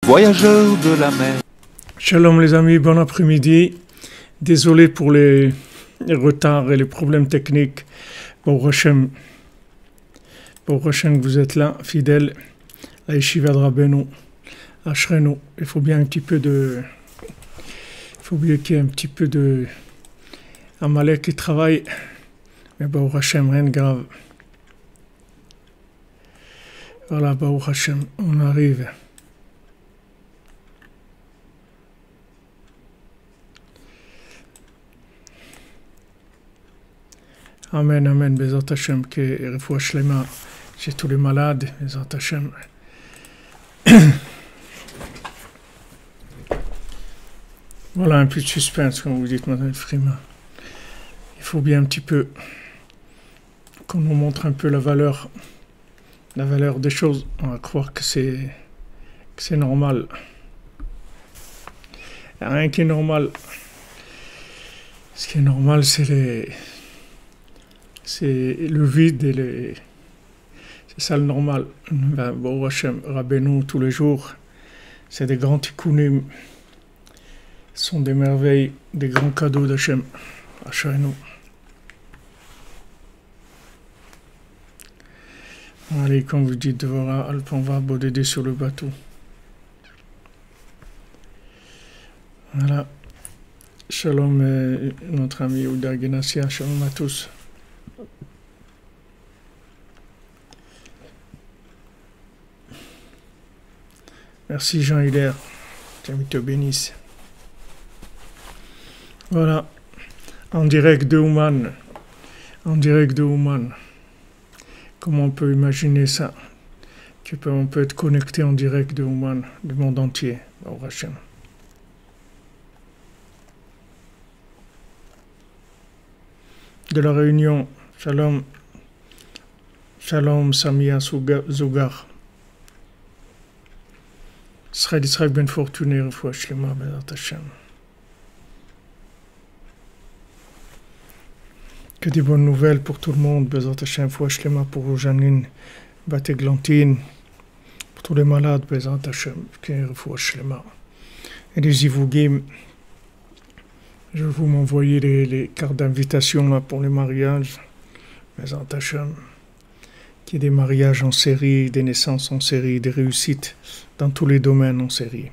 Voyageurs de la mer. Shalom les amis, bon après-midi. Désolé pour les retards et les problèmes techniques. Baruch Hashem que vous êtes là, fidèles à Yeshiva de Rabbeinu, Ashrenu. Il faut bien un petit peu de... Il faut bien qu'il y ait un petit peu de... Amalek qui travaille. Mais Baruch Hashem, rien de grave. Voilà, Baruch Hashem, on arrive. Amen, amen, Bezat Hashem, que refoua shlema chez tous les malades, Bezat Hashem. Voilà un peu de suspense, comme vous dites, Madame Frima. Il faut bien un petit peu qu'on nous montre un peu la valeur des choses. On va croire que c'est normal. Il n'y a rien qui est normal. Ce qui est normal, c'est le vide et c'est ça le normal. Baruch Hashem, Rabbeinu, tous les jours, c'est des grands tikkunim. Ce sont des merveilles, des grands cadeaux d'Hachem. Ashrenu. Allez, comme vous dites, on va aborder sur le bateau. Voilà. Shalom, notre ami Ouda Genassia. Shalom à tous. Merci Jean-Hilaire. Dieu te bénisse. Voilà. En direct de Ouman. Comment on peut imaginer ça? On peut être connecté en direct de Ouman, du monde entier. Baruch Hashem. De la Réunion. Shalom. Shalom Samia Zougar. Israël bien fortuné, refoua shlema, Bezat Hashem. Que des bonnes nouvelles pour tout le monde, Bezat Hashem, refoua shlema pour Janine, Bateglantine, pour tous les malades, Bezat Hashem, refoua shlema. Et les Ivougim, je vais vous m'envoyer les cartes d'invitation là pour les mariages, Bezat Hashem. Qu'il y ait des mariages en série, des naissances en série, des réussites dans tous les domaines en série.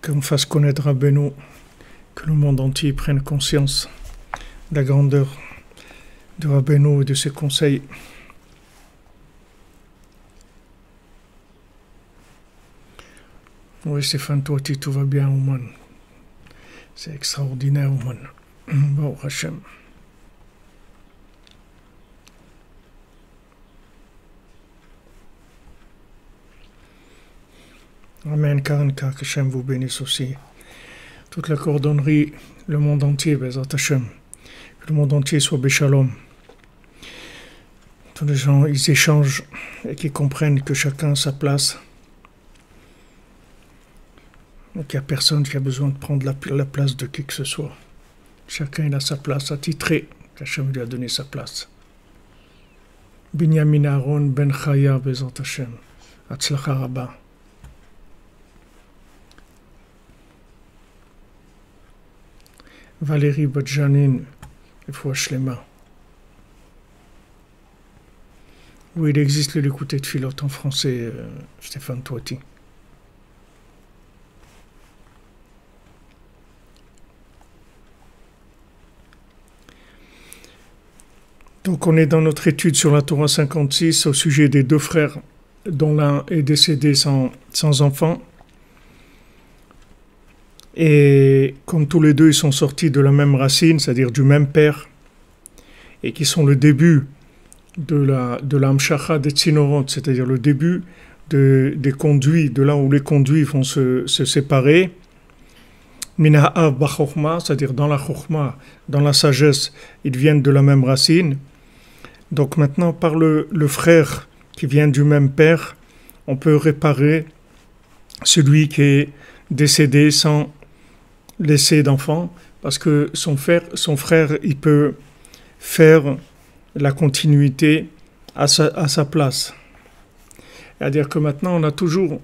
Qu'on fasse connaître Rabbeinu, que le monde entier prenne conscience de la grandeur de Rabbeinu et de ses conseils. Oui, Stéphane Touati, tout va bien, Ouman. C'est extraordinaire, Ouman. Bon, Hachem. Amen, Karanka, que Hachem vous bénisse aussi. Toute la cordonnerie, le monde entier, Bezat Hashem. Que le monde entier soit Béchalom. Tous les gens, ils échangent et qu'ils comprennent que chacun a sa place. Et qu'il n'y a personne qui a besoin de prendre la place de qui que ce soit. Chacun a sa place attitrée, qu'Hachem lui a donné sa place. Binyamin Aaron Ben Chaya, Bezat Hashem. Atzlacha Rabba. Valérie Badjanine, refoua shlema. Oui, il existe l'écouté de Philote en français, Stéphane Touati. Donc on est dans notre étude sur la Torah 56 au sujet des deux frères dont l'un est décédé sans enfant. Et comme tous les deux, ils sont sortis de la même racine, c'est-à-dire du même père, et qui sont le début de l'amshacha des tzinorot, c'est-à-dire le début des conduits, de là où les conduits vont se séparer, mina'av b'chokhma, c'est-à-dire dans la chokhma, dans la sagesse, ils viennent de la même racine. Donc maintenant, par le frère qui vient du même père, on peut réparer celui qui est décédé sans laisser d'enfant, parce que son frère, il peut faire la continuité à sa place. C'est-à-dire que maintenant, on a toujours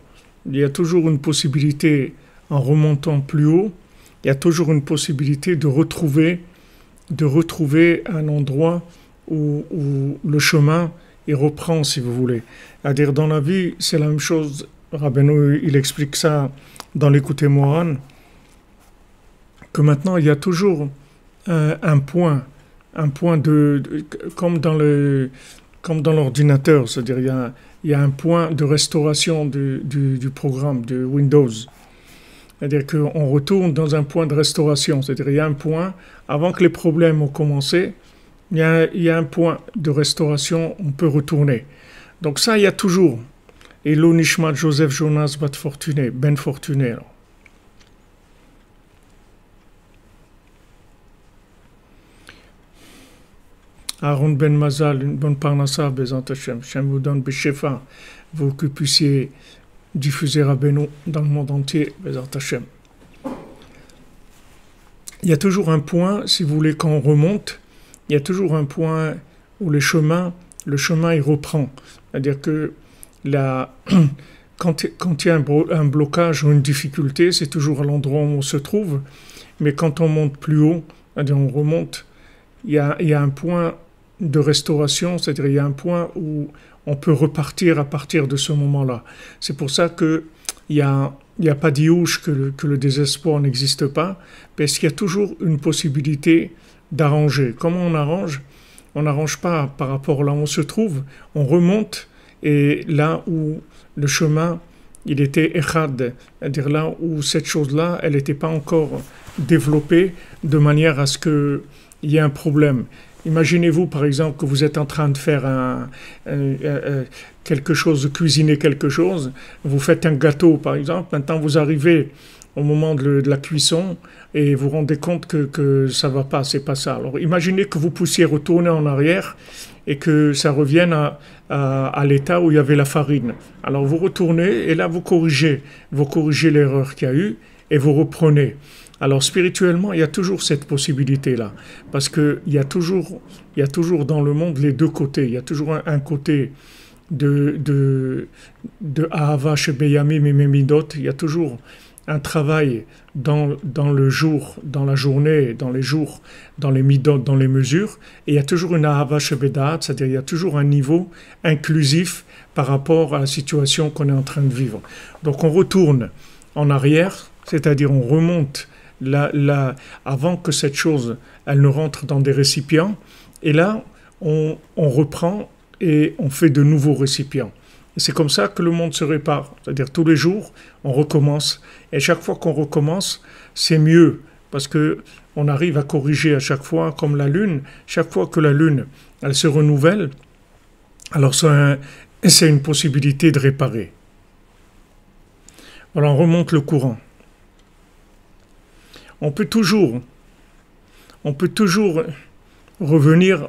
il y a toujours une possibilité, en remontant plus haut, il y a toujours une possibilité de retrouver un endroit où le chemin il reprend, si vous voulez. C'est-à-dire, dans la vie, c'est la même chose. Rabbeinu, il explique ça dans l'Écoutez Moran, que maintenant, il y a toujours un point comme comme dans l'ordinateur, c'est-à-dire il y a un point de restauration du programme, de Windows. C'est-à-dire qu'on retourne dans un point de restauration, c'est-à-dire il y a un point, avant que les problèmes ont commencé, il y a un point de restauration, on peut retourner. Donc ça, il y a toujours. Et l'Onishmat Joseph Jonas Bat Fortuné, Ben Fortuné. Aaron Ben Mazal, une bonne parnassa, Bezant Hashem. Hashem vous donne Beshefa, vous que puissiez diffuser Rabbeinu dans le monde entier, Bezant Hashem. Il y a toujours un point, si vous voulez, quand on remonte, il y a toujours un point où le chemin il reprend. C'est-à-dire que quand il y a un blocage ou une difficulté, c'est toujours à l'endroit où on se trouve, mais quand on monte plus haut, c'est-à-dire on remonte, il y a un point de restauration, c'est-à-dire il y a un point où on peut repartir à partir de ce moment-là. C'est pour ça qu'il n'y a pas d'Iouche que le désespoir n'existe pas, parce qu'il y a toujours une possibilité d'arranger. Comment on arrange? On n'arrange pas par rapport à là où on se trouve, on remonte, et là où le chemin, il était echad, c'est-à-dire là où cette chose-là, elle n'était pas encore développée de manière à ce qu'il y ait un problème. Imaginez-vous, par exemple, que vous êtes en train de faire quelque chose, de cuisiner quelque chose, vous faites un gâteau, par exemple, maintenant vous arrivez au moment de la cuisson et vous vous rendez compte que ça ne va pas, c'est pas ça. Alors imaginez que vous puissiez retourner en arrière et que ça revienne à l'état où il y avait la farine. Alors vous retournez et là vous corrigez l'erreur qu'il y a eu et vous reprenez. Alors spirituellement, il y a toujours cette possibilité-là, parce qu'il y a toujours dans le monde les deux côtés. Il y a toujours un côté de Ahava Shebeyamim et Memidot. Il y a toujours un travail dans le jour, dans la journée, dans les jours, dans les midot, dans les mesures, et il y a toujours une Ahava Shebedat, c'est-à-dire il y a toujours un niveau inclusif par rapport à la situation qu'on est en train de vivre. Donc on retourne en arrière, c'est-à-dire on remonte avant que cette chose, elle ne rentre dans des récipients, et là, on reprend et on fait de nouveaux récipients. Et c'est comme ça que le monde se répare. C'est-à-dire tous les jours, on recommence. Et chaque fois qu'on recommence, c'est mieux, parce qu'on arrive à corriger à chaque fois, comme la Lune. Chaque fois que la Lune, elle se renouvelle, alors c'est une possibilité de réparer. Voilà, on remonte le courant. On peut toujours revenir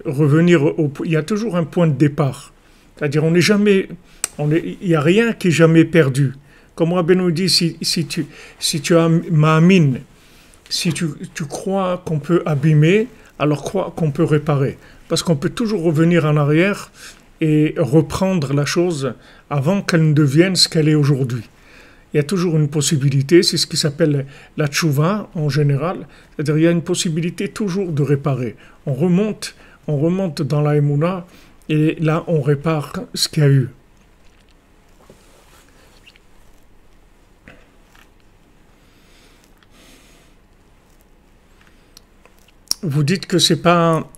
il y a toujours un point de départ. C'est-à-dire, il n'y a rien qui est jamais perdu. Comme Rabbeinu dit, si tu as ma'amin, si tu crois qu'on peut abîmer, alors crois qu'on peut réparer. Parce qu'on peut toujours revenir en arrière et reprendre la chose avant qu'elle ne devienne ce qu'elle est aujourd'hui. Il y a toujours une possibilité, c'est ce qui s'appelle la tchouva en général, c'est-à-dire il y a une possibilité toujours de réparer. On remonte dans la Emouna et là on répare ce qu'il y a eu. Vous dites que c'est pas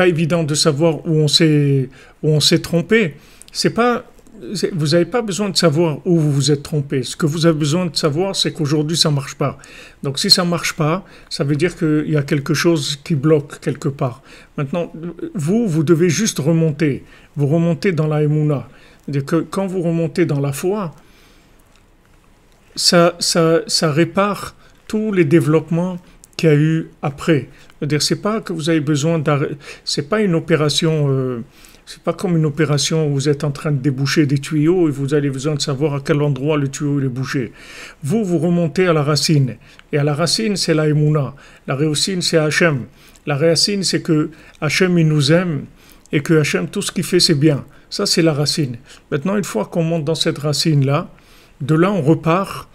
évident de savoir où on s'est trompé. Vous n'avez pas besoin de savoir où vous vous êtes trompé. Ce que vous avez besoin de savoir, c'est qu'aujourd'hui, ça ne marche pas. Donc, si ça ne marche pas, ça veut dire qu'il y a quelque chose qui bloque quelque part. Maintenant, vous devez juste remonter. Vous remontez dans la Emouna. C'est-à-dire que quand vous remontez dans la foi, ça répare tous les développements qu'il y a eu après. C'est-à-dire, c'est pas que vous avez besoin c'est pas une opération... c'est pas comme une opération où vous êtes en train de déboucher des tuyaux et vous avez besoin de savoir à quel endroit le tuyau est bouché. Vous remontez à la racine. Et à la racine, c'est la Emouna. La racine, c'est Hachem. La racine, c'est que Hachem, il nous aime et que Hachem, tout ce qu'il fait, c'est bien. Ça, c'est la racine. Maintenant, une fois qu'on monte dans cette racine-là, De là, on repart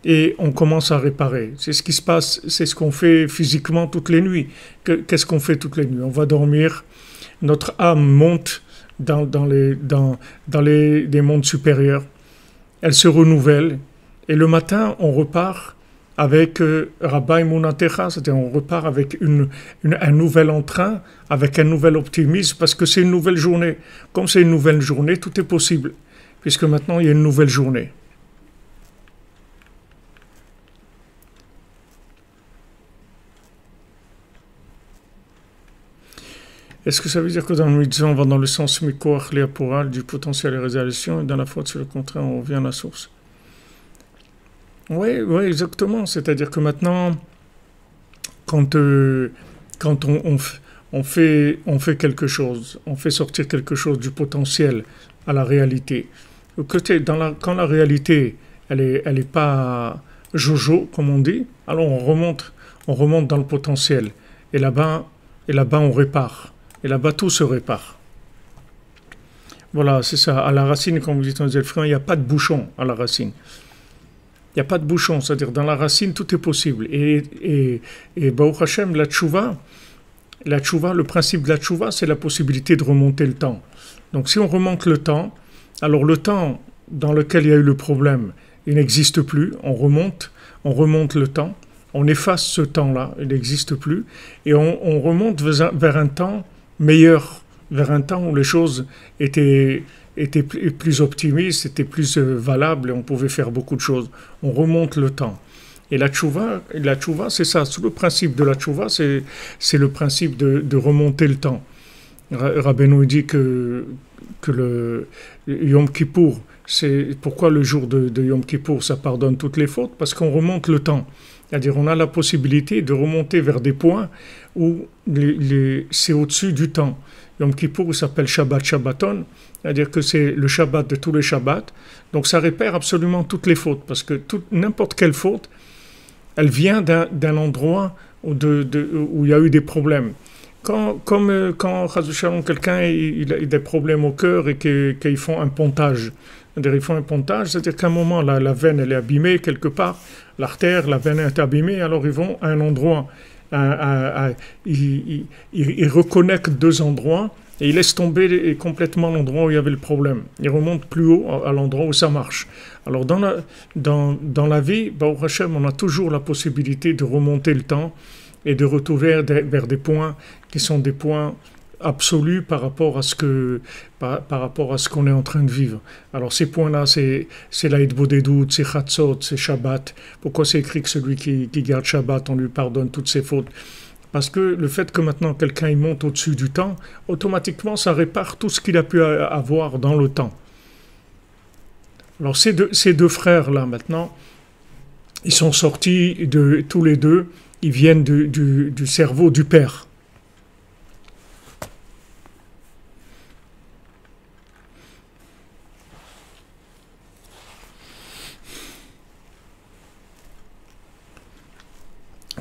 et on commence à réparer. C'est ce qui se passe, c'est ce qu'on fait physiquement toutes les nuits. Qu'est-ce qu'on fait toutes les nuits? On va dormir, notre âme monte dans les mondes supérieurs, elle se renouvelle, et le matin, on repart avec Rabbi Munatecha, c'est-à-dire on repart avec un nouvel entrain, avec un nouvel optimisme, parce que c'est une nouvelle journée. Comme c'est une nouvelle journée, tout est possible, puisque maintenant il y a une nouvelle journée. Est-ce que ça veut dire que dans le mitzvah, on va dans le sens mikoach léaporal du potentiel et réalisation, et dans la faute, sur le contraire, on revient à la source? Oui, oui, exactement. C'est-à-dire que maintenant, quand, quand on fait quelque chose, on fait sortir quelque chose du potentiel à la réalité. Quand la réalité, elle est pas jojo, comme on dit, alors on remonte dans le potentiel. Et là-bas, on répare. Et là-bas, tout se répare. Voilà, c'est ça. À la racine, comme vous dites, il n'y a pas de bouchon à la racine. Il n'y a pas de bouchon, c'est-à-dire dans la racine, tout est possible. Et Baruch Hashem, la tchouva, le principe de la tchouva, c'est la possibilité de remonter le temps. Donc si on remonte le temps, alors le temps dans lequel il y a eu le problème, il n'existe plus, on remonte le temps, on efface ce temps-là, il n'existe plus, et on remonte vers un temps meilleur, vers un temps où les choses étaient plus optimistes, étaient plus valables, et on pouvait faire beaucoup de choses. On remonte le temps. Et la tchouva, c'est ça. Tout le principe de la tchouva, c'est le principe de remonter le temps. Rabbeinu dit que le Yom Kippour, c'est pourquoi le jour de Yom Kippour, ça pardonne toutes les fautes, parce qu'on remonte le temps. C'est-à-dire on a la possibilité de remonter vers des points où c'est au-dessus du temps. Yom Kippour, il s'appelle Shabbat Shabbaton, c'est-à-dire que c'est le Shabbat de tous les Shabbats. Donc ça répare absolument toutes les fautes, parce que n'importe quelle faute, elle vient d'un endroit où il y a eu des problèmes. Quand quelqu'un il a des problèmes au cœur et qu'ils font un pontage, c'est-à-dire ils font un pontage, c'est-à-dire qu'à un moment la veine elle est abîmée quelque part, l'artère, la veine est abîmée, alors ils vont à un endroit, ils reconnectent deux endroits et ils laissent tomber complètement l'endroit où il y avait le problème. Ils remontent plus haut à l'endroit où ça marche. Alors dans la vie, Baruch Hashem, on a toujours la possibilité de remonter le temps et de retourner vers des points qui sont des points absolus par rapport à ce qu'on est en train de vivre. Alors ces points-là, c'est l'Aïd Bodedout, c'est Chatzot, c'est Shabbat. Pourquoi c'est écrit que celui qui garde Shabbat, on lui pardonne toutes ses fautes? Parce que le fait que maintenant quelqu'un il monte au-dessus du temps, automatiquement ça répare tout ce qu'il a pu avoir dans le temps. Alors ces deux frères-là maintenant, ils sont sortis tous les deux, ils viennent du cerveau du père.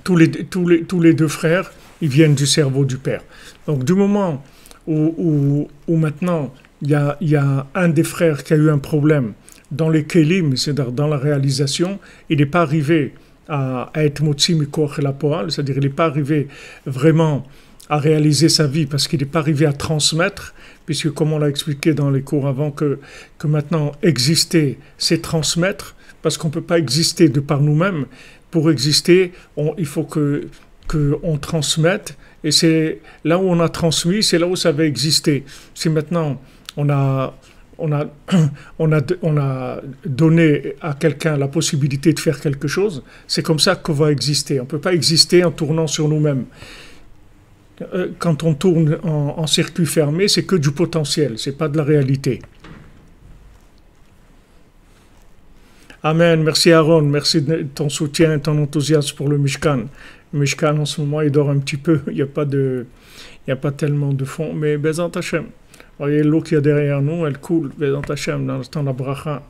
Tous les deux frères, ils viennent du cerveau du père. Donc du moment où maintenant il y a un des frères qui a eu un problème dans les kelim, c'est-à-dire dans la réalisation, il n'est pas arrivé à être motzi mikoach la poal, c'est-à-dire il n'est pas arrivé vraiment à réaliser sa vie parce qu'il n'est pas arrivé à transmettre, puisque comme on l'a expliqué dans les cours avant, que maintenant exister, c'est transmettre, parce qu'on ne peut pas exister de par nous-mêmes. Pour exister, il faut qu'on transmette, et c'est là où on a transmis, c'est là où ça va exister. Si maintenant on a donné à quelqu'un la possibilité de faire quelque chose, c'est comme ça qu'on va exister. On ne peut pas exister en tournant sur nous-mêmes. Quand on tourne en circuit fermé, c'est que du potentiel, c'est pas de la réalité. Amen, merci Aaron, merci de ton soutien et ton enthousiasme pour le Mishkan. Le Mishkan en ce moment il dort un petit peu, il n'y a pas tellement de fond, mais Bezant Hashem. Voyez l'eau qu'il y a derrière nous, elle coule, Bezant Hashem, on attend la bracha.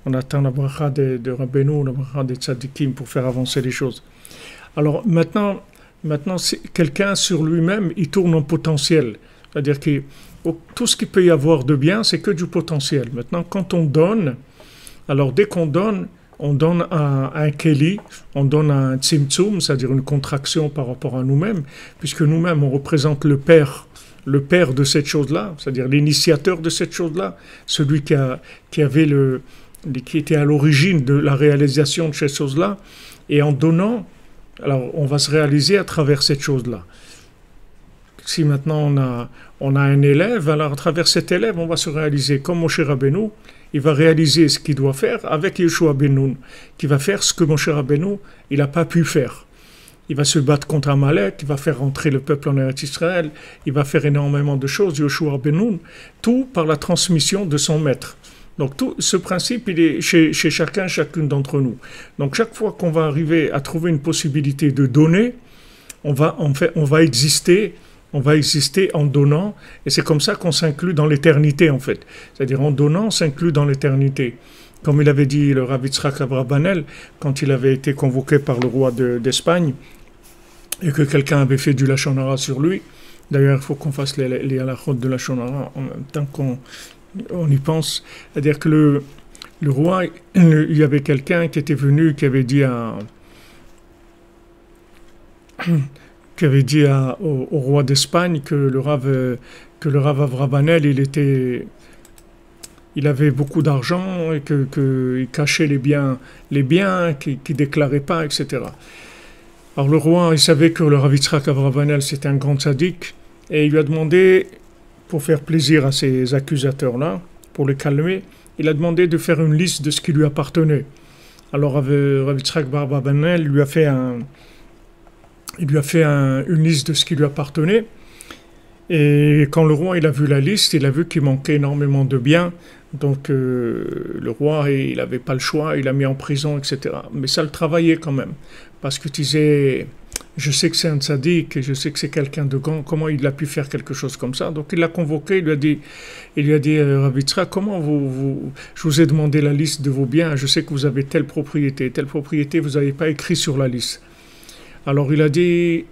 On attend la bracha de Rabbeinu, la bracha des tzadikim pour faire avancer les choses. Alors maintenant quelqu'un sur lui-même, il tourne en potentiel. C'est-à-dire que tout ce qu'il peut y avoir de bien, c'est que du potentiel. Maintenant, quand on donne, Alors dès qu'on donne, on donne un keli, on donne un tzimtzum, c'est-à-dire une contraction par rapport à nous-mêmes, puisque nous-mêmes on représente le père de cette chose-là, c'est-à-dire l'initiateur de cette chose-là, celui qui était à l'origine de la réalisation de cette chose-là, et en donnant, alors on va se réaliser à travers cette chose-là. Si maintenant on a un élève, alors à travers cet élève, on va se réaliser comme Moshe Rabbeinu, il va réaliser ce qu'il doit faire avec Yeshua ben Nun, qui va faire ce que Moshe Rabbeinu, il n'a pas pu faire. Il va se battre contre Amalek, il va faire rentrer le peuple en Eretz Israël, il va faire énormément de choses, Yeshua ben Nun, tout par la transmission de son maître. Donc tout ce principe, il est chez chacune d'entre nous. Donc chaque fois qu'on va arriver à trouver une possibilité de donner, on va exister en donnant, et c'est comme ça qu'on s'inclut dans l'éternité en fait. C'est-à-dire en donnant, on s'inclut dans l'éternité. Comme il avait dit le Rav Yitzhak Abrabanel, quand il avait été convoqué par le roi d'Espagne, et que quelqu'un avait fait du Lachon Hara sur lui. D'ailleurs, il faut qu'on fasse les halachot de Lachon Hara en même temps qu'on y pense. C'est-à-dire que le roi, il y avait quelqu'un qui était venu, qui avait dit au roi d'Espagne que le Rav Abrabanel, il avait beaucoup d'argent et qu'il cachait les biens qu'il ne déclarait pas, etc. Alors le roi, il savait que le Rav Yitzhak Abravanel, c'était un grand tzaddik, et il lui a demandé, pour faire plaisir à ces accusateurs-là, pour les calmer, il a demandé de faire une liste de ce qui lui appartenait. Alors Rav Yitzhak Abravanel lui a fait une liste de ce qui lui appartenait, et quand le roi il a vu la liste, il a vu qu'il manquait énormément de biens. Donc le roi, il n'avait pas le choix, il l'a mis en prison, etc. Mais ça le travaillait quand même. Parce que tu disais, je sais que c'est un tzaddik, et je sais que c'est quelqu'un de grand, comment il a pu faire quelque chose comme ça? Donc il l'a convoqué, il lui a dit Rav Yitzhak, comment je vous ai demandé la liste de vos biens, je sais que vous avez telle propriété, vous n'avez pas écrit sur la liste. Alors il a dit,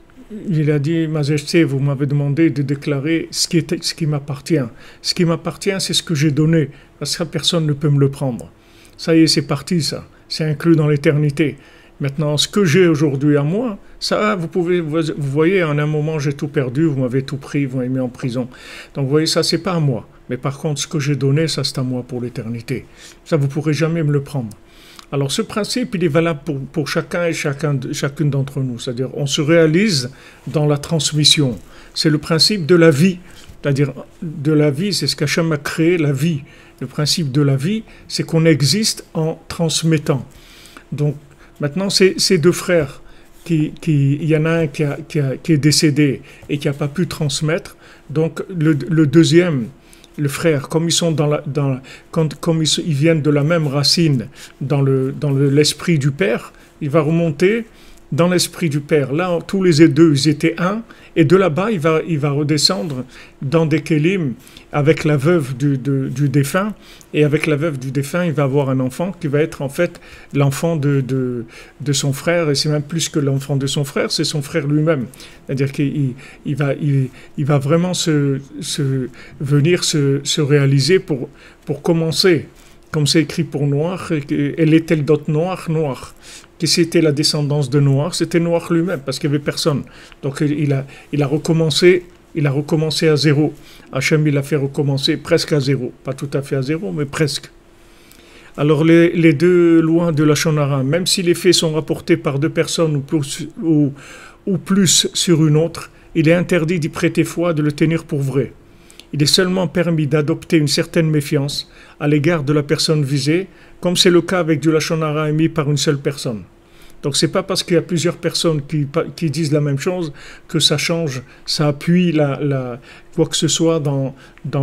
Majesté, vous m'avez demandé de déclarer ce qui m'appartient. Ce qui m'appartient, c'est ce que j'ai donné, parce que personne ne peut me le prendre. Ça y est, c'est parti, ça. C'est inclus dans l'éternité. Maintenant, ce que j'ai aujourd'hui à moi, ça, vous voyez, en un moment, j'ai tout perdu, vous m'avez tout pris, vous m'avez mis en prison. Donc, vous voyez, ça, c'est pas à moi. Mais par contre, ce que j'ai donné, ça, c'est à moi pour l'éternité. Ça, vous pourrez jamais me le prendre. Alors ce principe, il est valable pour chacun et chacune d'entre nous. C'est-à-dire, on se réalise dans la transmission. C'est le principe de la vie. C'est-à-dire, de la vie, c'est ce qu'Hachem a créé, la vie. Le principe de la vie, c'est qu'on existe en transmettant. Donc, maintenant, ces deux frères, il y en a un qui est décédé et qui n'a pas pu transmettre. Donc, le deuxième, le frère, comme ils sont comme ils viennent de la même racine dans l'esprit du Père, il va remonter dans l'esprit du Père. Là, tous les deux, ils étaient un, et de là-bas, il va redescendre dans des kélim avec la veuve du défunt, et avec la veuve du défunt, il va avoir un enfant qui va être en fait l'enfant de son frère, et c'est même plus que l'enfant de son frère, c'est son frère lui-même. C'est-à-dire qu'il va vraiment venir se réaliser pour commencer, comme c'est écrit pour Noach, elle était le dot Noach. Que c'était la descendance de Noach, c'était Noach lui-même, parce qu'il n'y avait personne. Donc il a recommencé à zéro. Hachem, il a fait recommencer presque à zéro. Pas tout à fait à zéro, mais presque. Alors les deux lois de Lachon Hara, même si les faits sont rapportés par deux personnes ou plus sur une autre, il est interdit d'y prêter foi, de le tenir pour vrai. Il est seulement permis d'adopter une certaine méfiance à l'égard de la personne visée, comme c'est le cas avec du Lachon Hara émis par une seule personne. Donc c'est pas parce qu'il y a plusieurs personnes qui disent la même chose que ça change, ça appuie quoi que ce soit dans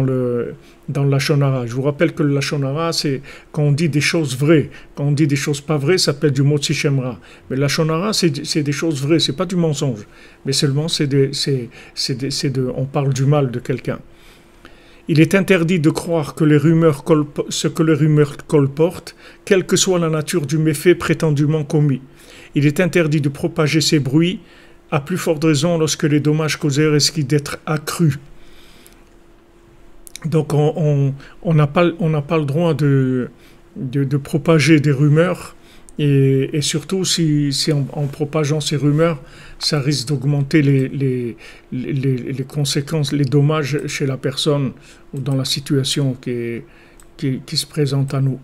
le Lachon Hara. Je vous rappelle que le Lachon Hara, c'est quand on dit des choses vraies. Quand on dit des choses pas vraies, ça s'appelle du Motzi Shem Ra. Mais le Lachon Hara, c'est des choses vraies, c'est pas du mensonge. Mais seulement on parle du mal de quelqu'un. Il est interdit de croire que ce que les rumeurs colportent, quelle que soit la nature du méfait prétendument commis. Il est interdit de propager ces bruits, à plus forte raison lorsque les dommages causés risquent d'être accrus. Donc on n'a pas le droit de de propager des rumeurs. Et surtout, si en propageant ces rumeurs, ça risque d'augmenter les conséquences, les dommages chez la personne ou dans la situation qui se présente à nous.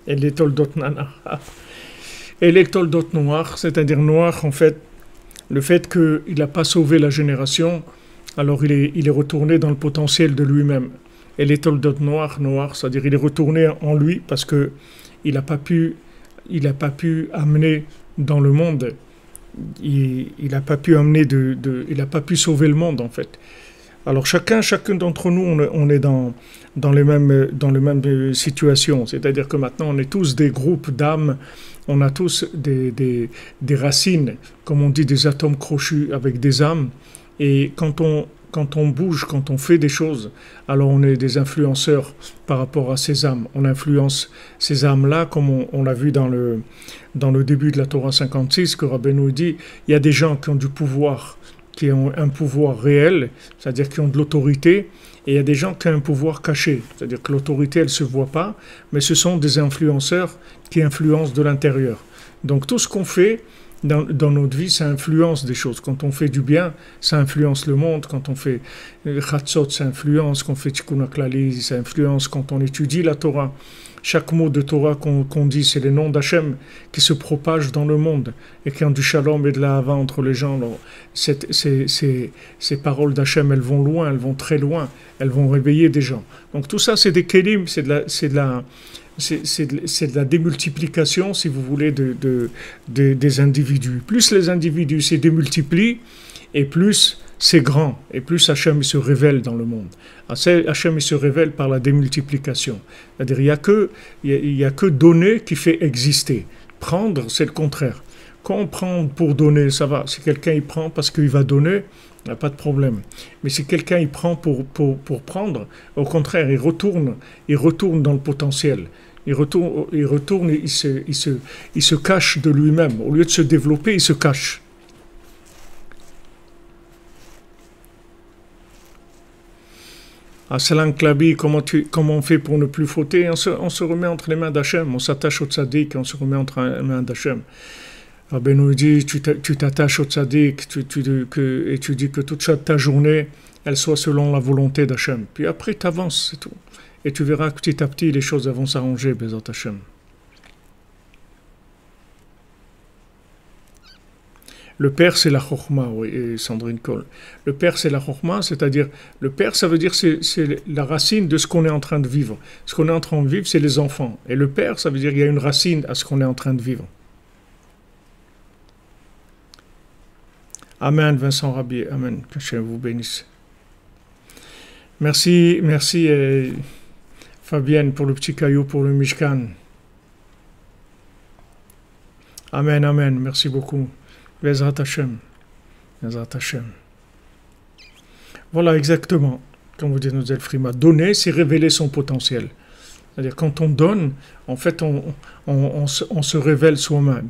Et les toldot nana. Et les toldot noirs, c'est-à-dire noir en fait, le fait qu'il n'a pas sauvé la génération, alors il est retourné dans le potentiel de lui-même. Et les toldot noirs, c'est-à-dire il est retourné en lui parce que il n'a pas pu amener dans le monde, il n'a pas pu amener il n'a pas pu sauver le monde en fait. Alors chacun d'entre nous, on est dans les mêmes situations. C'est-à-dire que maintenant, on est tous des groupes d'âmes, on a tous des racines, comme on dit, des atomes crochus avec des âmes. Et quand on bouge, quand on fait des choses, alors on est des influenceurs par rapport à ces âmes. On influence ces âmes-là, comme on l'a vu dans le début de la Torah 56, que Rabbeinu dit, il y a des gens qui ont du pouvoir, qui ont un pouvoir réel, c'est-à-dire qui ont de l'autorité, et il y a des gens qui ont un pouvoir caché, c'est-à-dire que l'autorité, elle ne se voit pas, mais ce sont des influenceurs qui influencent de l'intérieur. Donc tout ce qu'on fait dans notre vie, ça influence des choses. Quand on fait du bien, ça influence le monde. Quand on fait Chatzot, ça influence. Quand on fait Tikkun HaKlali, ça influence. Quand on étudie la Torah, chaque mot de Torah qu'on dit, c'est les noms d'Hachem qui se propagent dans le monde et qui ont du shalom et de la hava entre les gens. Alors, ces paroles d'Hachem, elles vont loin, elles vont très loin, elles vont réveiller des gens. Donc tout ça, c'est des kelim, c'est de la démultiplication, si vous voulez, des individus. Plus les individus se démultiplient, et plus c'est grand, et plus Hachem se révèle dans le monde. Hachem se révèle par la démultiplication. C'est-à-dire il y a que donner qui fait exister. Prendre, c'est le contraire. Quand on prend pour donner, ça va. Si quelqu'un il prend parce qu'il va donner, il n'y a pas de problème. Mais si quelqu'un il prend pour prendre, au contraire, il retourne dans le potentiel. Il se cache de lui-même. Au lieu de se développer, il se cache. Salam Klabi, comment on fait pour ne plus fauter? On se remet entre les mains d'Hachem, on s'attache au tzaddik et on se remet entre les mains d'Hachem. Rabbeinu dit, tu t'attaches au tzaddik et tu dis que toute ta journée, elle soit selon la volonté d'Hachem. Puis après, tu avances, c'est tout. Et tu verras que petit à petit, les choses vont s'arranger, Bezat Hachem. Le père, c'est la chokhma, oui, Sandrine Kohl. Le père, c'est la chokhma, c'est-à-dire, le père, ça veut dire c'est la racine de ce qu'on est en train de vivre. Ce qu'on est en train de vivre, c'est les enfants. Et le père, ça veut dire qu'il y a une racine à ce qu'on est en train de vivre. Amen, Vincent Rabier, amen, que Dieu vous bénisse. Merci, Fabienne, pour le petit caillou, pour le Mishkan. Amen, amen, merci beaucoup. Bezrat Hashem. Bezrat Hashem. Voilà exactement, comme vous dites, Nozel Frima. Donner, c'est révéler son potentiel. C'est-à-dire, quand on donne, en fait, on se révèle soi-même.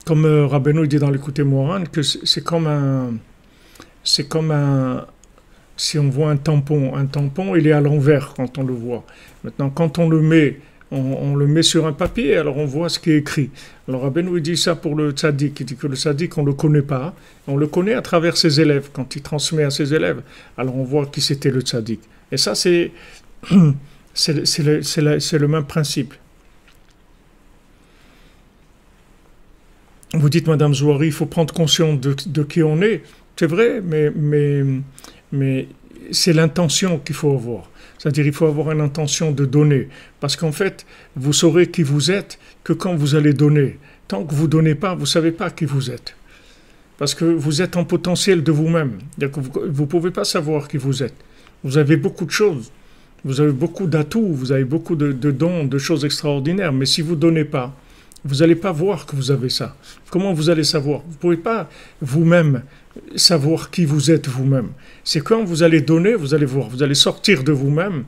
Comme Rabbeinu dit dans l'Écoute Moran, que c'est comme un. Si on voit un tampon, il est à l'envers quand on le voit. Maintenant, quand on le met. On le met sur un papier, alors on voit ce qui est écrit. Alors Rabbeinu dit ça pour le tzaddik. Il dit que le tzaddik, on ne le connaît pas. On le connaît à travers ses élèves. Quand il transmet à ses élèves, alors on voit qui c'était le tzaddik. Et ça, c'est le même principe. Vous dites, Madame Zouari, il faut prendre conscience de qui on est. C'est vrai, mais c'est l'intention qu'il faut avoir. C'est-à-dire il faut avoir une intention de donner. Parce qu'en fait, vous saurez qui vous êtes que quand vous allez donner. Tant que vous ne donnez pas, vous ne savez pas qui vous êtes. Parce que vous êtes en potentiel de vous-même. Vous ne pouvez pas savoir qui vous êtes. Vous avez beaucoup de choses. Vous avez beaucoup d'atouts, vous avez beaucoup de dons, de choses extraordinaires. Mais si vous ne donnez pas, vous n'allez pas voir que vous avez ça. Comment vous allez savoir? Vous ne pouvez pas vous-même savoir qui vous êtes vous-même. C'est quand vous allez donner, vous allez voir, vous allez sortir de vous-même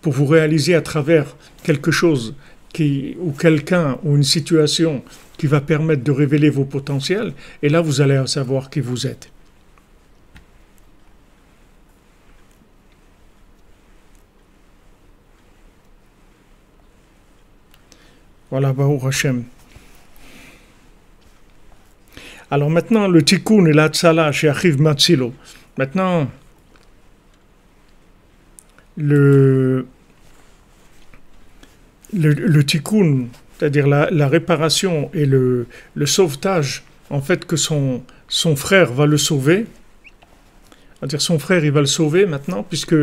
pour vous réaliser à travers quelque chose ou quelqu'un ou une situation qui va permettre de révéler vos potentiels, et là vous allez savoir qui vous êtes. Voilà, Baruch Hashem. Alors maintenant, le tikkun et la tzala chez Achiv Matzilo. Maintenant, le tikkun, c'est-à-dire la réparation et le sauvetage, en fait, que son frère va le sauver. C'est-à-dire son frère, il va le sauver maintenant, puisque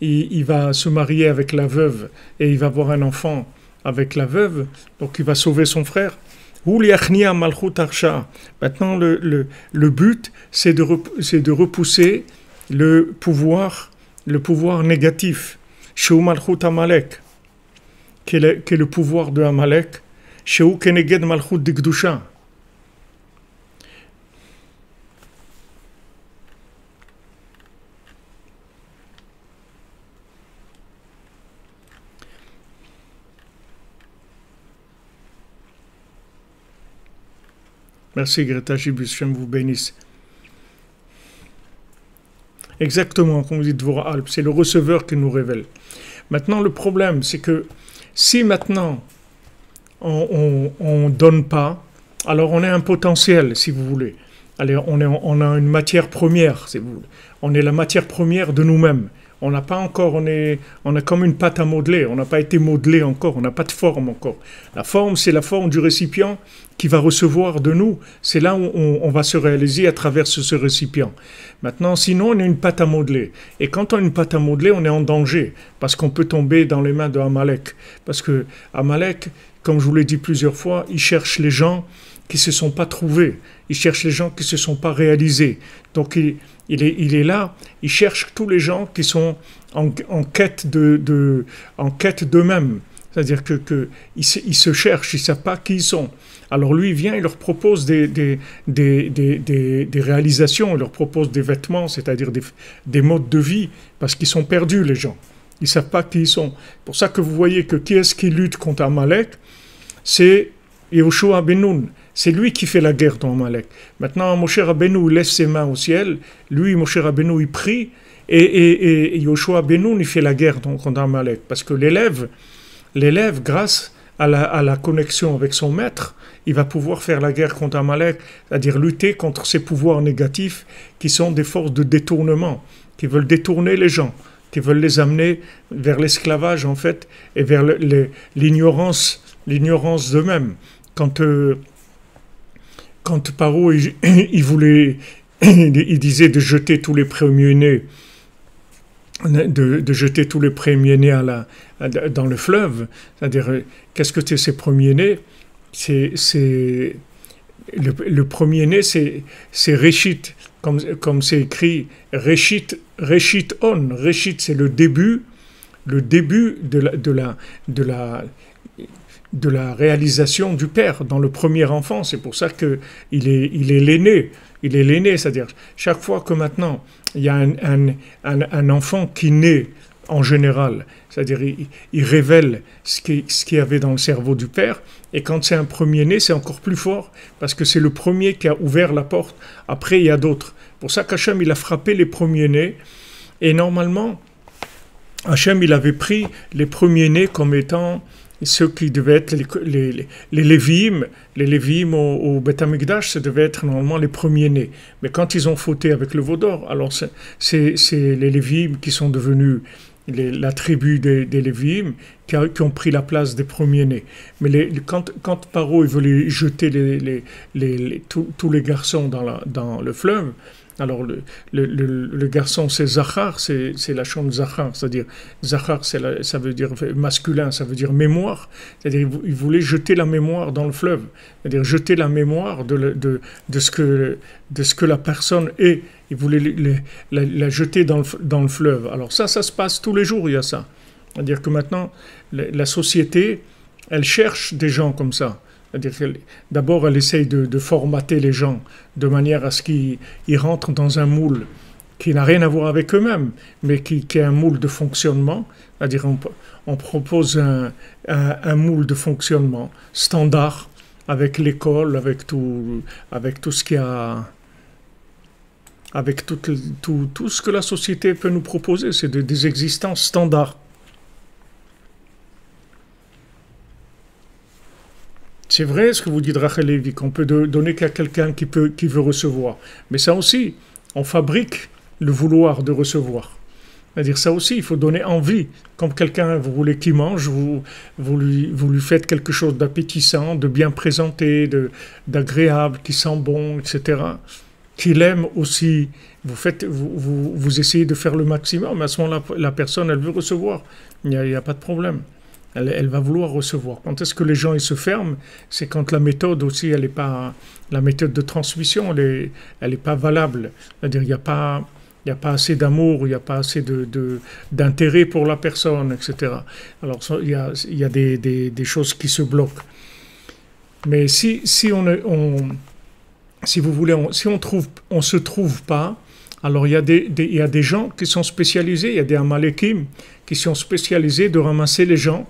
il va se marier avec la veuve et il va avoir un enfant avec la veuve, donc il va sauver son frère. Maintenant, le but, c'est de repousser le pouvoir négatif, Sheu Malchut Amalek, qui est le pouvoir de Amalek, Sheu Keneged Malchut Dikdusha. Merci Greta Gibus, Shem vous bénisse. Exactement, comme vous dites, Dvorah Alp, c'est le receveur qui nous révèle. Maintenant, le problème, c'est que si maintenant on ne donne pas, alors on est un potentiel, si vous voulez. Allez, on a une matière première, si vous voulez. On est la matière première de nous-mêmes. On n'a pas encore, on est comme une pâte à modeler. On n'a pas été modelé encore, on n'a pas de forme encore. La forme, c'est la forme du récipient qui va recevoir de nous. C'est là où on va se réaliser à travers ce récipient. Maintenant, sinon, on est une pâte à modeler. Et quand on est une pâte à modeler, on est en danger, parce qu'on peut tomber dans les mains de Amalek. Parce que Amalek, comme je vous l'ai dit plusieurs fois, il cherche les gens qui ne se sont pas trouvés. Il cherche les gens qui ne se sont pas réalisés. Donc, il est là, il cherche tous les gens qui sont en quête d'eux-mêmes. C'est-à-dire qu'ils se cherchent, ils ne savent pas qui ils sont. Alors lui, il vient, il leur propose des réalisations, il leur propose des vêtements, c'est-à-dire des modes de vie, parce qu'ils sont perdus, les gens. Ils ne savent pas qui ils sont. C'est pour ça que vous voyez que qui est-ce qui lutte contre Amalek? C'est Yehoshua ben Nun. C'est lui qui fait la guerre dans Amalek. Maintenant, Moshe Rabbeinu lève ses mains au ciel. Lui, Moshe Rabbeinu, il prie. Et Yehoshua ben Nun, il fait la guerre contre Amalek. Parce que l'élève, grâce à la connexion avec son maître, il va pouvoir faire la guerre contre Amalek, c'est-à-dire lutter contre ces pouvoirs négatifs qui sont des forces de détournement, qui veulent détourner les gens, qui veulent les amener vers l'esclavage, en fait, et vers l'ignorance d'eux-mêmes. Quand Paro il disait de jeter tous les premiers-nés, de jeter tous les premiers-nés dans le fleuve, c'est-à-dire, qu'est-ce que c'est ces premiers-nés? Le premier-né, c'est Réchit, comme c'est écrit, Réchit on. Réchit, c'est le début de la réalisation du père dans le premier enfant. C'est pour ça qu'il est l'aîné. Il est l'aîné, c'est-à-dire chaque fois que maintenant il y a un enfant qui naît en général, c'est-à-dire il révèle ce qu'il y avait dans le cerveau du père, et quand c'est un premier-né, c'est encore plus fort, parce que c'est le premier qui a ouvert la porte. Après, il y a d'autres. Pour ça qu'Hachem, il a frappé les premiers-nés, et normalement, Hachem, il avait pris les premiers-nés comme étant ceux qui devaient être les Lévi'im. Les Lévi'im au Beth Amikdash, ça devait être normalement les premiers-nés. Mais quand ils ont fauté avec le veau d'or, alors c'est les Lévi'im qui sont devenus la tribu des Lévi'im qui ont pris la place des premiers-nés. Mais quand Paro il voulait jeter tous les garçons dans le fleuve, alors le garçon c'est Zachar, c'est la chambre Zachar, c'est-à-dire Zachar ça veut dire masculin, ça veut dire mémoire, c'est-à-dire il voulait jeter la mémoire dans le fleuve, c'est-à-dire jeter la mémoire de ce que la personne est, il voulait la jeter dans le fleuve. Alors ça se passe tous les jours, il y a ça. C'est-à-dire que maintenant la société, elle cherche des gens comme ça. C'est-à-dire d'abord, elle essaye de formater les gens de manière à ce qu'ils rentrent dans un moule qui n'a rien à voir avec eux-mêmes, mais qui est un moule de fonctionnement. C'est-à-dire on propose un moule de fonctionnement standard avec l'école, avec tout ce qu'il y a, avec tout ce que la société peut nous proposer. C'est des existences standards. C'est vrai ce que vous dites, Rachel Levi, qu'on peut donner qu'à quelqu'un qui veut recevoir. Mais ça aussi, on fabrique le vouloir de recevoir. C'est-à-dire ça aussi, il faut donner envie. Comme quelqu'un, vous voulez qu'il mange, vous lui faites quelque chose d'appétissant, de bien présenté, d'agréable, qui sent bon, etc. Qu'il aime aussi. Vous essayez de faire le maximum. À ce moment-là, la personne, elle veut recevoir. Il n'y a pas de problème. Elle va vouloir recevoir. Quand est-ce que les gens ils se ferment? C'est quand la méthode aussi, elle est pas, la méthode de transmission, elle est pas valable. C'est-à-dire, il n'y a pas assez d'amour, il n'y a pas assez d'intérêt pour la personne, etc. Alors, il y a des choses qui se bloquent. Mais si vous voulez, si on se trouve pas, alors il y a des gens qui sont spécialisés, il y a des Amalekim qui sont spécialisés de ramasser les gens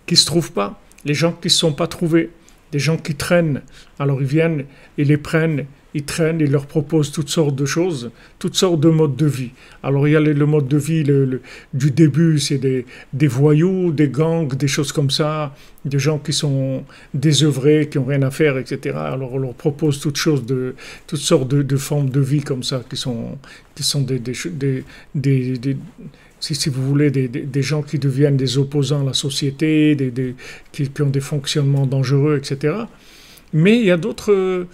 qui ne se trouvent pas, les gens qui ne sont pas trouvés, des gens qui traînent. Alors ils viennent, ils les prennent, ils traînent, ils leur proposent toutes sortes de choses, toutes sortes de modes de vie. Alors il y a le mode de vie du début, c'est des voyous, des gangs, des choses comme ça, des gens qui sont désœuvrés, qui n'ont rien à faire, etc. Alors on leur propose toutes sortes de formes de vie comme ça, qui sont si vous voulez, des gens qui deviennent des opposants à la société, qui ont des fonctionnements dangereux, etc. Mais il y a d'autres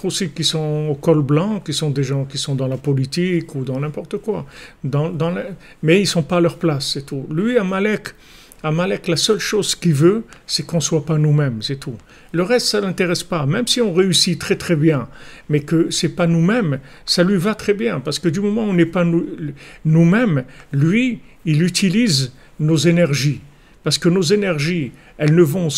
aussi qui sont au col blanc, qui sont des gens qui sont dans la politique ou dans n'importe quoi. Mais ils ne sont pas à leur place, c'est tout. Lui, Amalek, la seule chose qu'il veut, c'est qu'on ne soit pas nous-mêmes, c'est tout. Le reste, ça ne l'intéresse pas. Même si on réussit très très bien, mais que ce n'est pas nous-mêmes, ça lui va très bien. Parce que du moment où on n'est pas nous-mêmes, lui, il utilise nos énergies. Parce que nos énergies, elles vont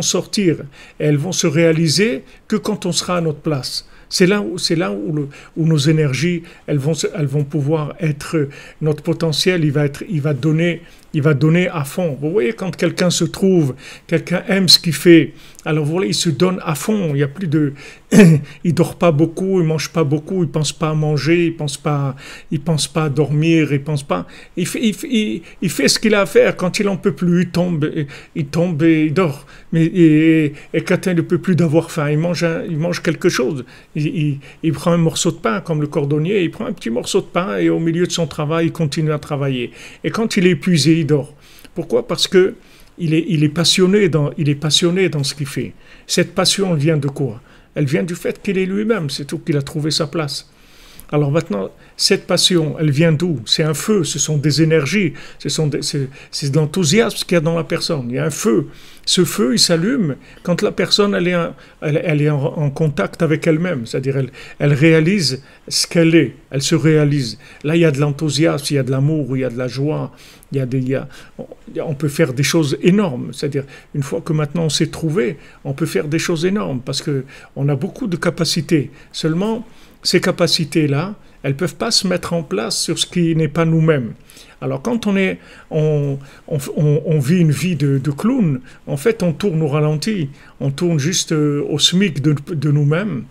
sortir, et elles vont se réaliser que quand on sera à notre place. C'est là où nos énergies, elles vont pouvoir être, notre potentiel, il va donner à fond. Vous voyez, quand quelqu'un se trouve, quelqu'un aime ce qu'il fait, alors voilà, il se donne à fond. Il y a plus de, il dort pas beaucoup, il mange pas beaucoup, il pense pas à manger, il pense pas à dormir, il fait ce qu'il a à faire. Quand il en peut plus, il tombe et il dort. Et quand il ne peut plus d'avoir faim, il mange quelque chose. Il prend un morceau de pain, comme le cordonnier, il prend un petit morceau de pain et au milieu de son travail, il continue à travailler. Et quand il est épuisé, il dort. Pourquoi? Parce que il est passionné dans ce qu'il fait. Cette passion, elle vient de quoi? Elle vient du fait qu'il est lui-même, c'est tout, qu'il a trouvé sa place. Alors maintenant, cette passion, elle vient d'où? C'est un feu, ce sont des énergies, c'est de l'enthousiasme qu'il y a dans la personne. Il y a un feu. Ce feu, il s'allume quand la personne elle est en contact avec elle-même, c'est-à-dire elle réalise ce qu'elle est, elle se réalise. Là, il y a de l'enthousiasme, il y a de l'amour, il y a de la joie, on peut faire des choses énormes. C'est-à-dire, une fois que maintenant on s'est trouvé, on peut faire des choses énormes parce qu'on a beaucoup de capacités. Seulement, ces capacités-là, elles ne peuvent pas se mettre en place sur ce qui n'est pas nous-mêmes. Alors quand on vit une vie de clown, en fait on tourne au ralenti, on tourne juste au SMIC de nous-mêmes.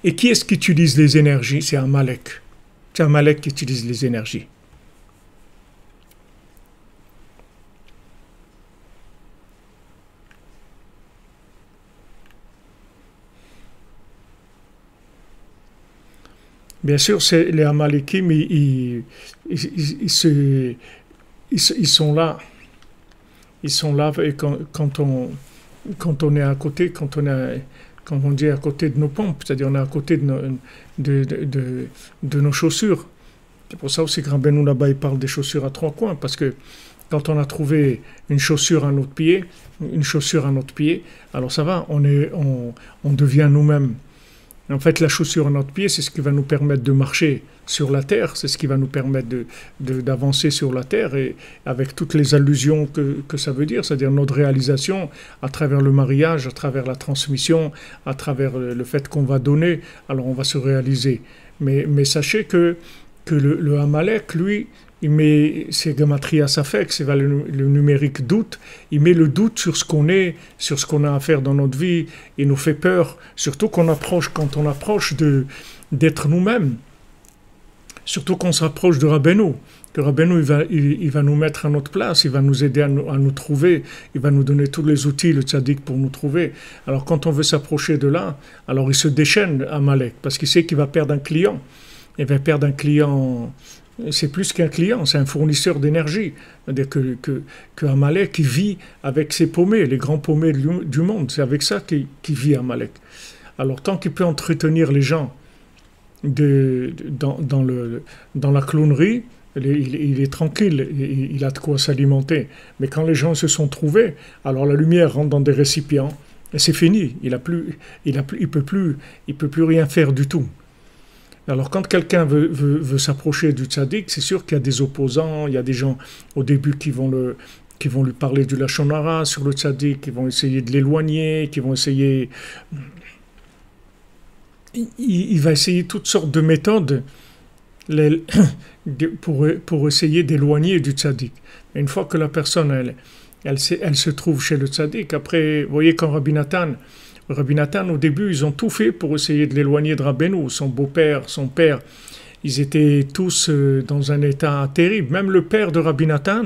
Et qui est-ce qui utilise les énergies? C'est Amalek. C'est Amalek qui utilise les énergies. Bien sûr, c'est les Amalekim, ils sont là. Ils sont là et quand on est à côté, quand on dit à côté de nos pompes, c'est-à-dire on est à côté de nos chaussures. C'est pour ça aussi que Rabbeinu là-bas il parle des chaussures à trois coins, parce que quand on a trouvé une chaussure à notre pied, alors ça va, on devient nous-mêmes. En fait, la chaussure à notre pied, c'est ce qui va nous permettre de marcher sur la terre, c'est ce qui va nous permettre d'avancer sur la terre, et avec toutes les allusions que ça veut dire, c'est-à-dire notre réalisation à travers le mariage, à travers la transmission, à travers le fait qu'on va donner, alors on va se réaliser. Mais sachez que le Amalek, lui, il met, c'est Gematria Safek, c'est le numérique doute, il met le doute sur ce qu'on est, sur ce qu'on a à faire dans notre vie, il nous fait peur, surtout quand on approche d'être nous-mêmes, surtout qu'on s'approche de Rabbeinu, que Rabbeinu il va nous mettre à notre place, il va nous aider à nous trouver, il va nous donner tous les outils, le tzaddik, pour nous trouver. Alors quand on veut s'approcher de là, alors il se déchaîne à Amalek, parce qu'il sait qu'il va perdre un client. Il va perdre un client, c'est plus qu'un client, c'est un fournisseur d'énergie. C'est-à-dire que Amalek, il vit avec ses paumés, les grands paumés du monde, c'est avec ça qu'il vit Amalek. Alors tant qu'il peut entretenir les gens dans la clownerie, il est tranquille, il a de quoi s'alimenter. Mais quand les gens se sont trouvés, alors la lumière rentre dans des récipients, et c'est fini, il peut plus rien faire du tout. Alors quand quelqu'un veut s'approcher du tzaddik, c'est sûr qu'il y a des opposants, il y a des gens au début qui vont lui parler du lachon hara sur le tzaddik, qui vont essayer de l'éloigner, qui vont essayer... Il va essayer toutes sortes de méthodes pour essayer d'éloigner du tzaddik. Une fois que la personne, elle se trouve chez le tzaddik, après, vous voyez, quand Rabbi Nathan, au début, ils ont tout fait pour essayer de l'éloigner de Rabbeinu, son beau-père, son père. Ils étaient tous dans un état terrible. Même le père de Rabbi Nathan,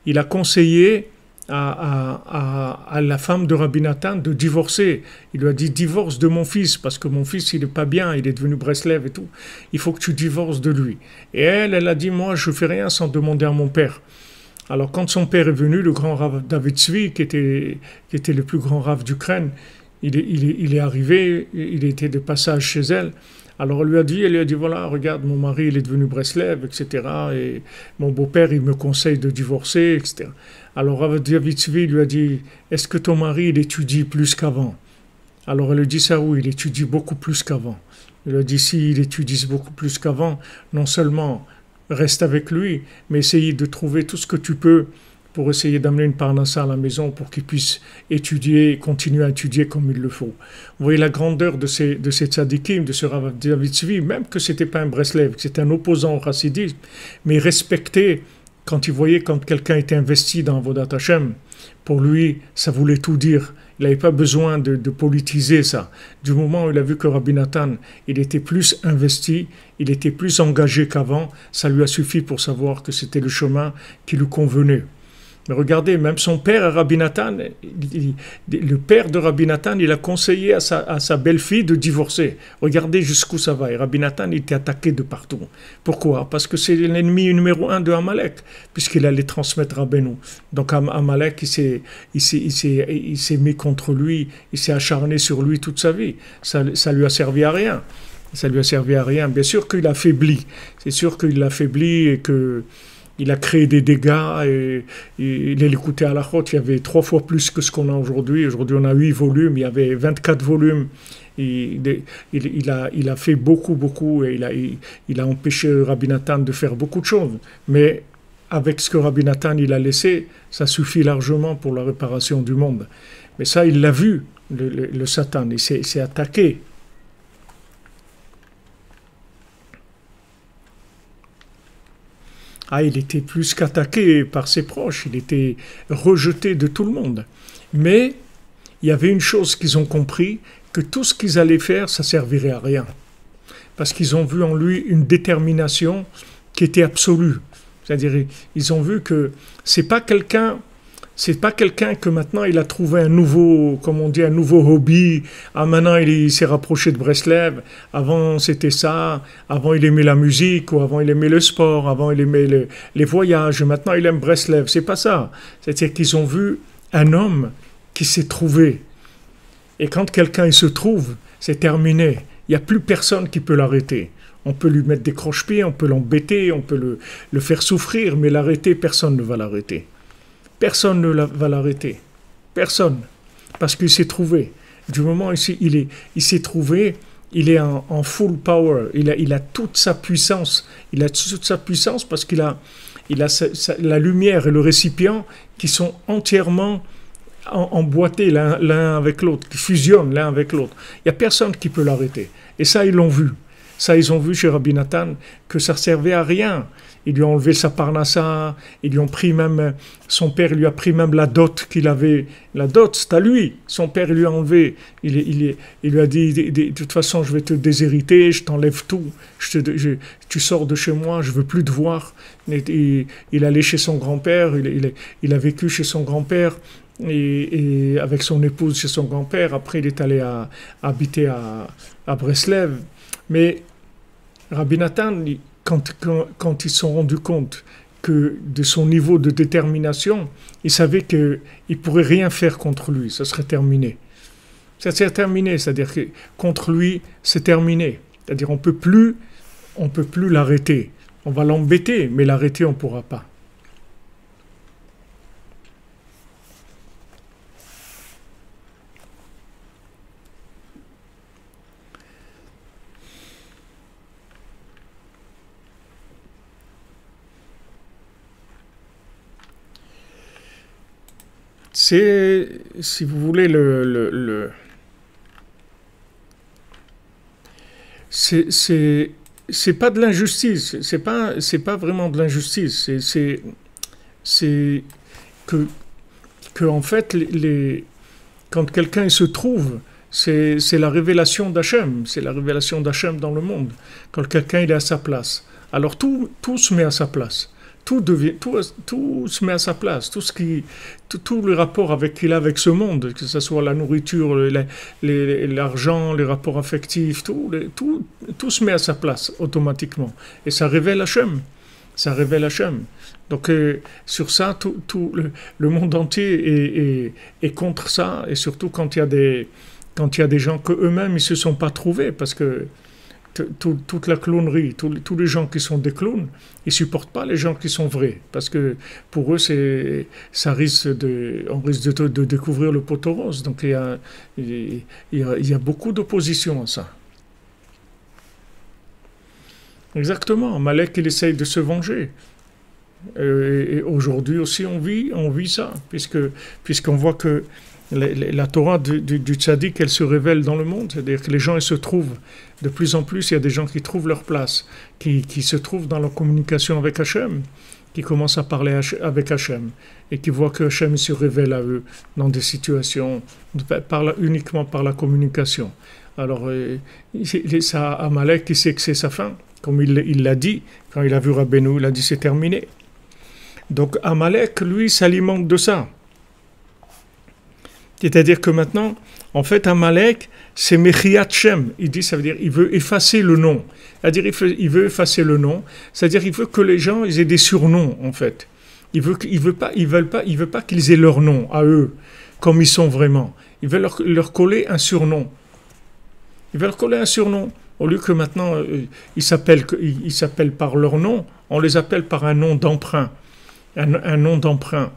il a conseillé à la femme de Rabbi Nathan de divorcer. Il lui a dit, divorce de mon fils, parce que mon fils, il n'est pas bien, il est devenu Breslev et tout. Il faut que tu divorces de lui. Et elle a dit, moi, je ne fais rien sans demander à mon père. Alors, quand son père est venu, le grand Rav David Tzvi, qui était le plus grand Rav d'Ukraine, il est arrivé, il était de passage chez elle. Alors elle lui a dit, voilà, regarde, mon mari, il est devenu Breslev, etc. Et mon beau-père, il me conseille de divorcer, etc. Alors Rav David Tzvi lui a dit, est-ce que ton mari, il étudie plus qu'avant? Alors elle lui dit ça, oui, il étudie beaucoup plus qu'avant. Il lui a dit, si il étudie beaucoup plus qu'avant, non seulement reste avec lui, mais essaye de trouver tout ce que tu peux pour essayer d'amener une parnassa à la maison pour qu'il puisse étudier, continuer à étudier comme il le faut. Vous voyez la grandeur de ces tzadikim, de ce Rav David Tzvi, même que ce n'était pas un Breslev, que c'était un opposant au chassidisme, mais respecté quand il voyait quand quelqu'un était investi dans Avodat Hashem. Pour lui, ça voulait tout dire. Il n'avait pas besoin de politiser ça. Du moment où il a vu que Rabbi Nathan, il était plus investi, il était plus engagé qu'avant, ça lui a suffi pour savoir que c'était le chemin qui lui convenait. Mais regardez, même son père, Rabbi Nathan, le père de Rabbi Nathan, il a conseillé à sa belle-fille de divorcer. Regardez jusqu'où ça va. Et Rabbi Nathan, il était attaqué de partout. Pourquoi? Parce que c'est l'ennemi numéro 1 de Amalek, puisqu'il allait transmettre Rabbeinu. Donc Amalek, il s'est mis contre lui, il s'est acharné sur lui toute sa vie. Ça lui a servi à rien. Ça lui a servi à rien. Bien sûr qu'il a faibli. C'est sûr qu'il a faibli et que... Il a créé des dégâts et il écoutait à la chôte. Il y avait 3 fois plus que ce qu'on a aujourd'hui. Aujourd'hui, on a 8 volumes. Il y avait 24 volumes. Il a fait beaucoup et il a empêché Rabbi Nathan de faire beaucoup de choses. Mais avec ce que Rabbi Nathan il a laissé, ça suffit largement pour la réparation du monde. Mais ça, il l'a vu, le Satan. Il s'est attaqué. Il était plus qu'attaqué par ses proches, il était rejeté de tout le monde. Mais il y avait une chose qu'ils ont compris, que tout ce qu'ils allaient faire, ça servirait à rien. Parce qu'ils ont vu en lui une détermination qui était absolue. C'est-à-dire, ils ont vu que c'est pas quelqu'un que maintenant il a trouvé un nouveau, comme on dit, un nouveau hobby. Maintenant il s'est rapproché de Breslev. Avant c'était ça. Avant il aimait la musique, ou avant il aimait le sport. Avant il aimait les voyages. Maintenant il aime Breslev. C'est pas ça. C'est-à-dire qu'ils ont vu un homme qui s'est trouvé. Et quand quelqu'un il se trouve, c'est terminé. Il n'y a plus personne qui peut l'arrêter. On peut lui mettre des croche-pieds, on peut l'embêter, on peut le faire souffrir, mais l'arrêter, personne ne va l'arrêter. Personne ne va l'arrêter. Personne. Parce qu'il s'est trouvé. Du moment où il s'est trouvé, il est en full power. Il a toute sa puissance. Il a toute sa puissance parce qu'il a la lumière et le récipient qui sont entièrement emboîtés l'un avec l'autre, qui fusionnent l'un avec l'autre. Il n'y a personne qui peut l'arrêter. Et ça, ils l'ont vu. Ça, ils ont vu chez Rabbi Nathan que ça ne servait à rien. Ils lui ont enlevé sa parnassa, ils lui ont pris même, son père lui a pris même la dot qu'il avait. La dot, c'est à lui. Son père lui a enlevé. Il lui a dit, de toute façon, je vais te déshériter, je t'enlève tout. Tu sors de chez moi, je veux plus te voir. Il allait chez son grand-père, il a vécu chez son grand-père. Et avec son épouse chez son grand-père. Après, il est allé habiter à Breslev. Mais Rabbi Nathan, quand ils se sont rendus compte que de son niveau de détermination, ils savaient qu'ils ne pourraient rien faire contre lui, ça serait terminé. Ça serait terminé, c'est-à-dire que contre lui, c'est terminé. C'est-à-dire on peut plus l'arrêter. On va l'embêter, mais l'arrêter, on ne pourra pas. C'est, si vous voulez, c'est pas de l'injustice, c'est pas vraiment de l'injustice, c'est que en fait, quand quelqu'un se trouve, c'est la révélation d'Hachem, c'est la révélation d'Hachem dans le monde, quand quelqu'un il est à sa place. Alors tout se met à sa place. Tout se met à sa place, tout le rapport qu'il a avec ce monde, que ce soit la nourriture, l'argent, les rapports affectifs, tout se met à sa place automatiquement. Et ça révèle Hachem. Ça révèle Hachem. Donc sur ça, tout le monde entier est contre ça, et surtout quand il y a des gens qu'eux-mêmes ils se sont pas trouvés, parce que toute la clownerie, tous les gens qui sont des clowns, ils supportent pas les gens qui sont vrais, parce que pour eux on risque de découvrir le poteau rose. Donc il y a beaucoup d'opposition à ça. Exactement, Malek il essaye de se venger. Et aujourd'hui aussi on vit ça, puisqu'on voit que la Torah du tzaddik, elle se révèle dans le monde, c'est-à-dire que les gens ils se trouvent, de plus en plus il y a des gens qui trouvent leur place, qui se trouvent dans leur communication avec Hachem, qui commencent à parler avec Hachem, et qui voient que Hachem se révèle à eux dans des situations, uniquement par la communication. Alors ça, Amalek qui sait que c'est sa fin, comme il l'a dit, quand il a vu Rabbeinu, il a dit c'est terminé. Donc Amalek, lui, s'alimente de ça. C'est-à-dire que maintenant, en fait, Amalek, c'est Mechiat Shem. Il dit, ça veut dire, il veut effacer le nom. C'est-à-dire, il veut effacer le nom. C'est-à-dire, il veut que les gens ils aient des surnoms, en fait. Il veut pas qu'ils aient leur nom à eux, comme ils sont vraiment. Il veut leur coller un surnom. Il veut leur coller un surnom. Au lieu que maintenant, ils s'appellent par leur nom, on les appelle par un nom d'emprunt. Un nom d'emprunt.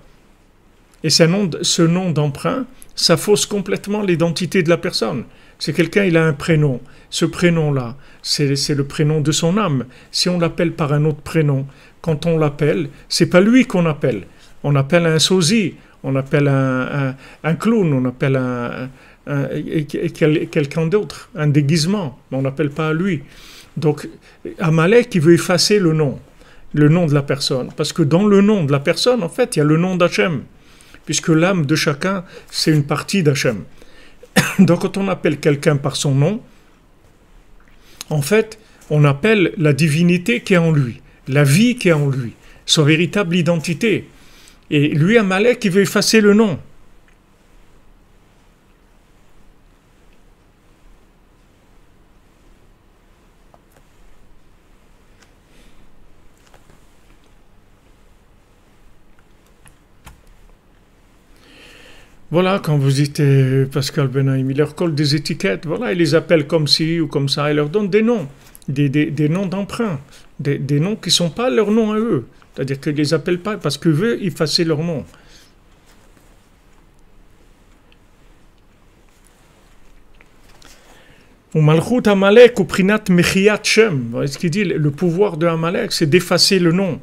Et ce nom d'emprunt, ça fausse complètement l'identité de la personne. C'est quelqu'un, il a un prénom. Ce prénom-là, c'est le prénom de son âme. Si on l'appelle par un autre prénom, quand on l'appelle, c'est pas lui qu'on appelle. On appelle un sosie, on appelle un clown, on appelle quelqu'un d'autre, un déguisement, mais on n'appelle pas à lui. Donc, Amalek, il veut effacer le nom de la personne. Parce que dans le nom de la personne, en fait, il y a le nom d'Hachem. Puisque l'âme de chacun, c'est une partie d'Hachem. Donc quand on appelle quelqu'un par son nom, en fait, on appelle la divinité qui est en lui, la vie qui est en lui, son véritable identité. Et lui, Amalek, il veut effacer le nom. Voilà, quand vous dites Pascal Benaïm, il leur colle des étiquettes, voilà, il les appelle comme ci ou comme ça, il leur donne des noms, des noms d'emprunt, des noms qui ne sont pas leurs noms à eux. C'est-à-dire qu'ils ne les appellent pas parce qu'ils veulent effacer leur nom. Ou Malchut Amalek ou Prinat Mechiat Shem. Vous voyez ce qu'il dit, le pouvoir de Amalek, c'est d'effacer le nom.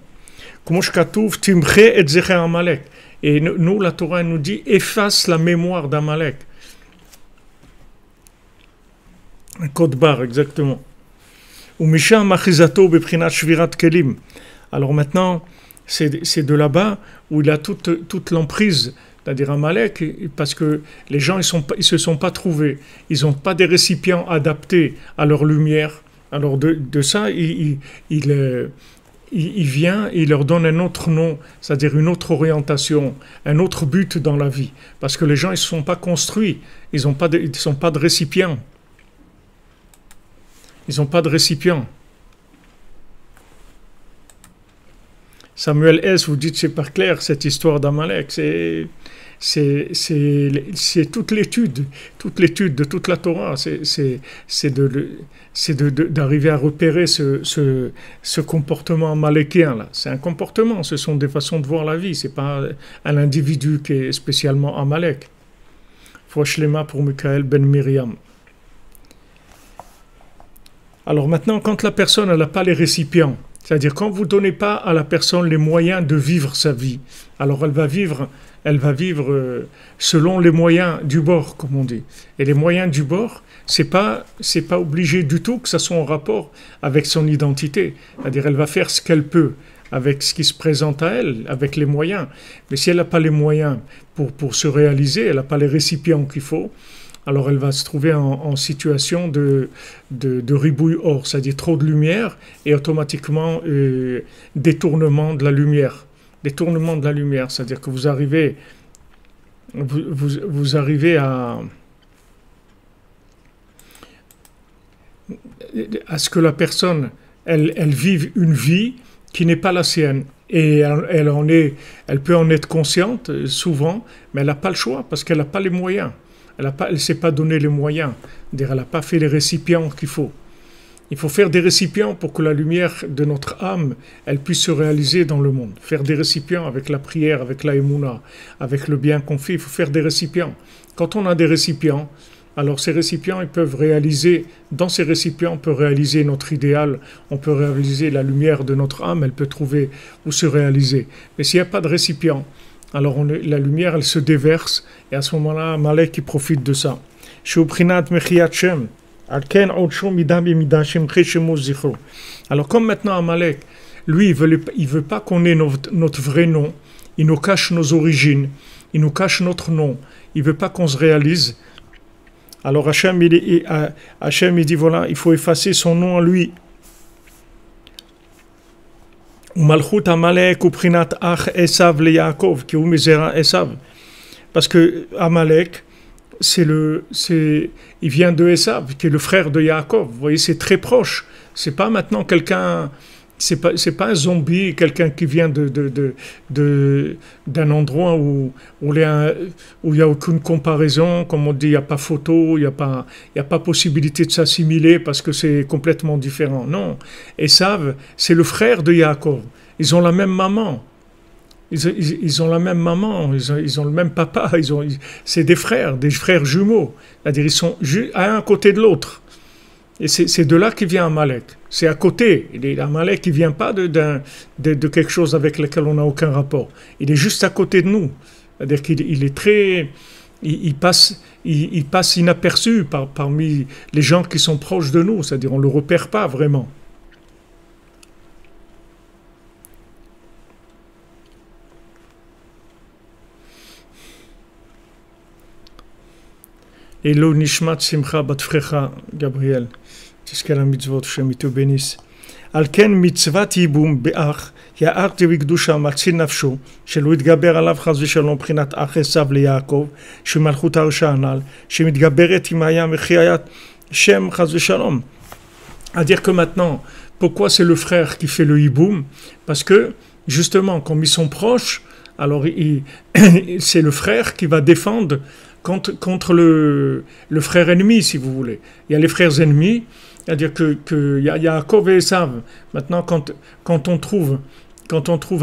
Comme Shkatouf, Timche et Zecher Amalek. Et nous, la Torah nous dit, efface la mémoire d'Amalek. Un code barre, exactement. Ou Misha Machizato Beprinat Shvirat Kelim. Alors maintenant, c'est de là-bas où il a toute l'emprise, c'est-à-dire Amalek, parce que les gens ils se sont pas trouvés, ils n'ont pas des récipients adaptés à leur lumière. Alors de ça, il vient, il leur donne un autre nom, c'est-à-dire une autre orientation, un autre but dans la vie. Parce que les gens, ils ne sont pas construits, ils n'ont pas de récipients. Ils n'ont pas de récipients. Samuel S., vous dites, c'est pas clair, cette histoire d'Amalek, c'est toute l'étude de toute la Torah, c'est d'arriver à repérer ce comportement amalékien là. C'est un comportement, ce sont des façons de voir la vie, c'est pas un individu qui est spécialement Amalek. Fouachlema pour Michael ben Miriam. Alors maintenant, quand la personne n'a pas les récipients, c'est-à-dire quand vous ne donnez pas à la personne les moyens de vivre sa vie, alors elle va vivre selon les moyens du bord, comme on dit. Et les moyens du bord, c'est pas obligé du tout que ça soit en rapport avec son identité. C'est-à-dire elle va faire ce qu'elle peut avec ce qui se présente à elle, avec les moyens. Mais si elle n'a pas les moyens pour se réaliser, elle n'a pas les récipients qu'il faut, alors elle va se trouver en situation de ribouille or, c'est-à-dire trop de lumière et automatiquement détournement de la lumière. Détournement de la lumière, c'est-à-dire que vous arrivez à ce que la personne, elle vive une vie qui n'est pas la sienne. Et elle peut en être consciente souvent, mais elle n'a pas le choix parce qu'elle n'a pas les moyens. Elle ne s'est pas donné les moyens, elle n'a pas fait les récipients qu'il faut. Il faut faire des récipients pour que la lumière de notre âme, elle puisse se réaliser dans le monde. Faire des récipients avec la prière, avec la émouna, avec le bien qu'on fait, il faut faire des récipients. Quand on a des récipients, alors ces récipients, ils peuvent réaliser, dans ces récipients, on peut réaliser notre idéal, on peut réaliser la lumière de notre âme, elle peut trouver où se réaliser. Mais s'il n'y a pas de récipient, alors la lumière, elle se déverse, et à ce moment-là, Amalek, il profite de ça. Alors comme maintenant Amalek, lui, il veut pas qu'on ait notre vrai nom, il nous cache nos origines, il nous cache notre nom, il veut pas qu'on se réalise. Alors Hachem, il dit, voilà, il faut effacer son nom à lui. Malchut Amalek uprinat ach Esav le Yaakov, qui est Zera Esav. Parce que Amalek, il vient de Esav, qui est le frère de Yaakov. Vous voyez, c'est très proche. C'est pas maintenant quelqu'un, c'est pas un zombie, quelqu'un qui vient d'un endroit où il n'y a aucune comparaison, comme on dit, il n'y a pas photo, il n'y a pas possibilité de s'assimiler parce que c'est complètement différent. Non, Esav, c'est le frère de Yaakov. Ils ont la même maman. Ils ont la même maman, ils ont le même papa, c'est des frères jumeaux. C'est-à-dire ils sont à un côté de l'autre. Et c'est de là qu'il vient Amalek. C'est à côté. Amalek, il ne vient pas de quelque chose avec lequel on n'a aucun rapport. Il est juste à côté de nous. C'est-à-dire qu'il est très... Il passe inaperçu parmi les gens qui sont proches de nous. C'est-à-dire on ne le repère pas vraiment. Et lo nishmat simcha batfrecha, Gabriel. תזכה למצוות השם איתו בניס. על כן מצוות ייבום באח, יארתי וקדושה מציל נפשו, שלא יתגבר עליו חס ושלום מבחינת אח עשיו ליעקב, שמלכות הרשע הנ"ל, שמתגברת עם היה מחיית שם חס ושלום. À dire que maintenant, pourquoi c'est le frère qui fait le hiboum? Parce que, justement, comme ils sont proches, alors c'est le frère qui va défendre contre le frère ennemi, si vous voulez. Il y a les frères ennemis, c'est-à-dire que y a Yaakov et Esav. Maintenant, quand on trouve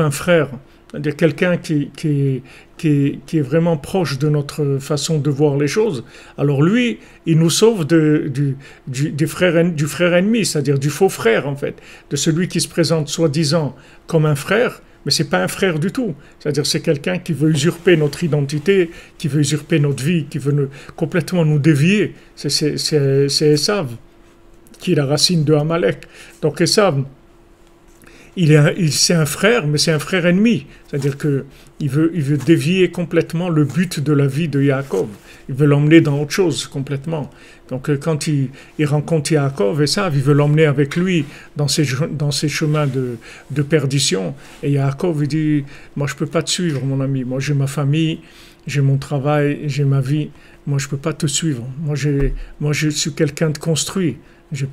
un frère, c'est-à-dire quelqu'un qui est vraiment proche de notre façon de voir les choses, alors lui, il nous sauve du frère ennemi, c'est-à-dire du faux frère, en fait, de celui qui se présente soi-disant comme un frère, mais ce n'est pas un frère du tout. C'est-à-dire c'est quelqu'un qui veut usurper notre identité, qui veut usurper notre vie, qui veut complètement nous dévier. C'est Esav. qui est la racine de Amalek. Donc Esav, c'est un frère, mais c'est un frère ennemi. C'est-à-dire qu'il veut dévier complètement le but de la vie de Yaakov. Il veut l'emmener dans autre chose complètement. Donc quand il rencontre Yaakov, Esav, il veut l'emmener avec lui dans ses chemins de perdition. Et Yaakov, il dit, moi je ne peux pas te suivre, mon ami. Moi j'ai ma famille, j'ai mon travail, j'ai ma vie. Moi je ne peux pas te suivre. Moi je suis quelqu'un de construit. Je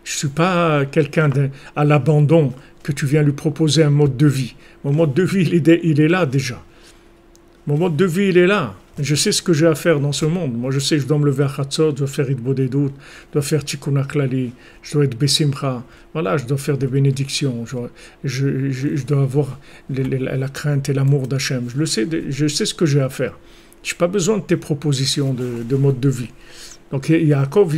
suis pas quelqu'un à l'abandon que tu viens lui proposer un mode de vie. Mon mode de vie, il est là déjà. Mon mode de vie, il est là. Je sais ce que j'ai à faire dans ce monde. Moi, je sais que je dois me lever à Chatzot, je dois faire Idbodedut, je dois faire Tikkun HaKlali, je dois être Besimcha. Voilà, je dois faire des bénédictions. Je dois avoir la crainte et l'amour d'Hachem. Je sais ce que j'ai à faire. Je n'ai pas besoin de tes propositions de mode de vie. Donc Yaakov,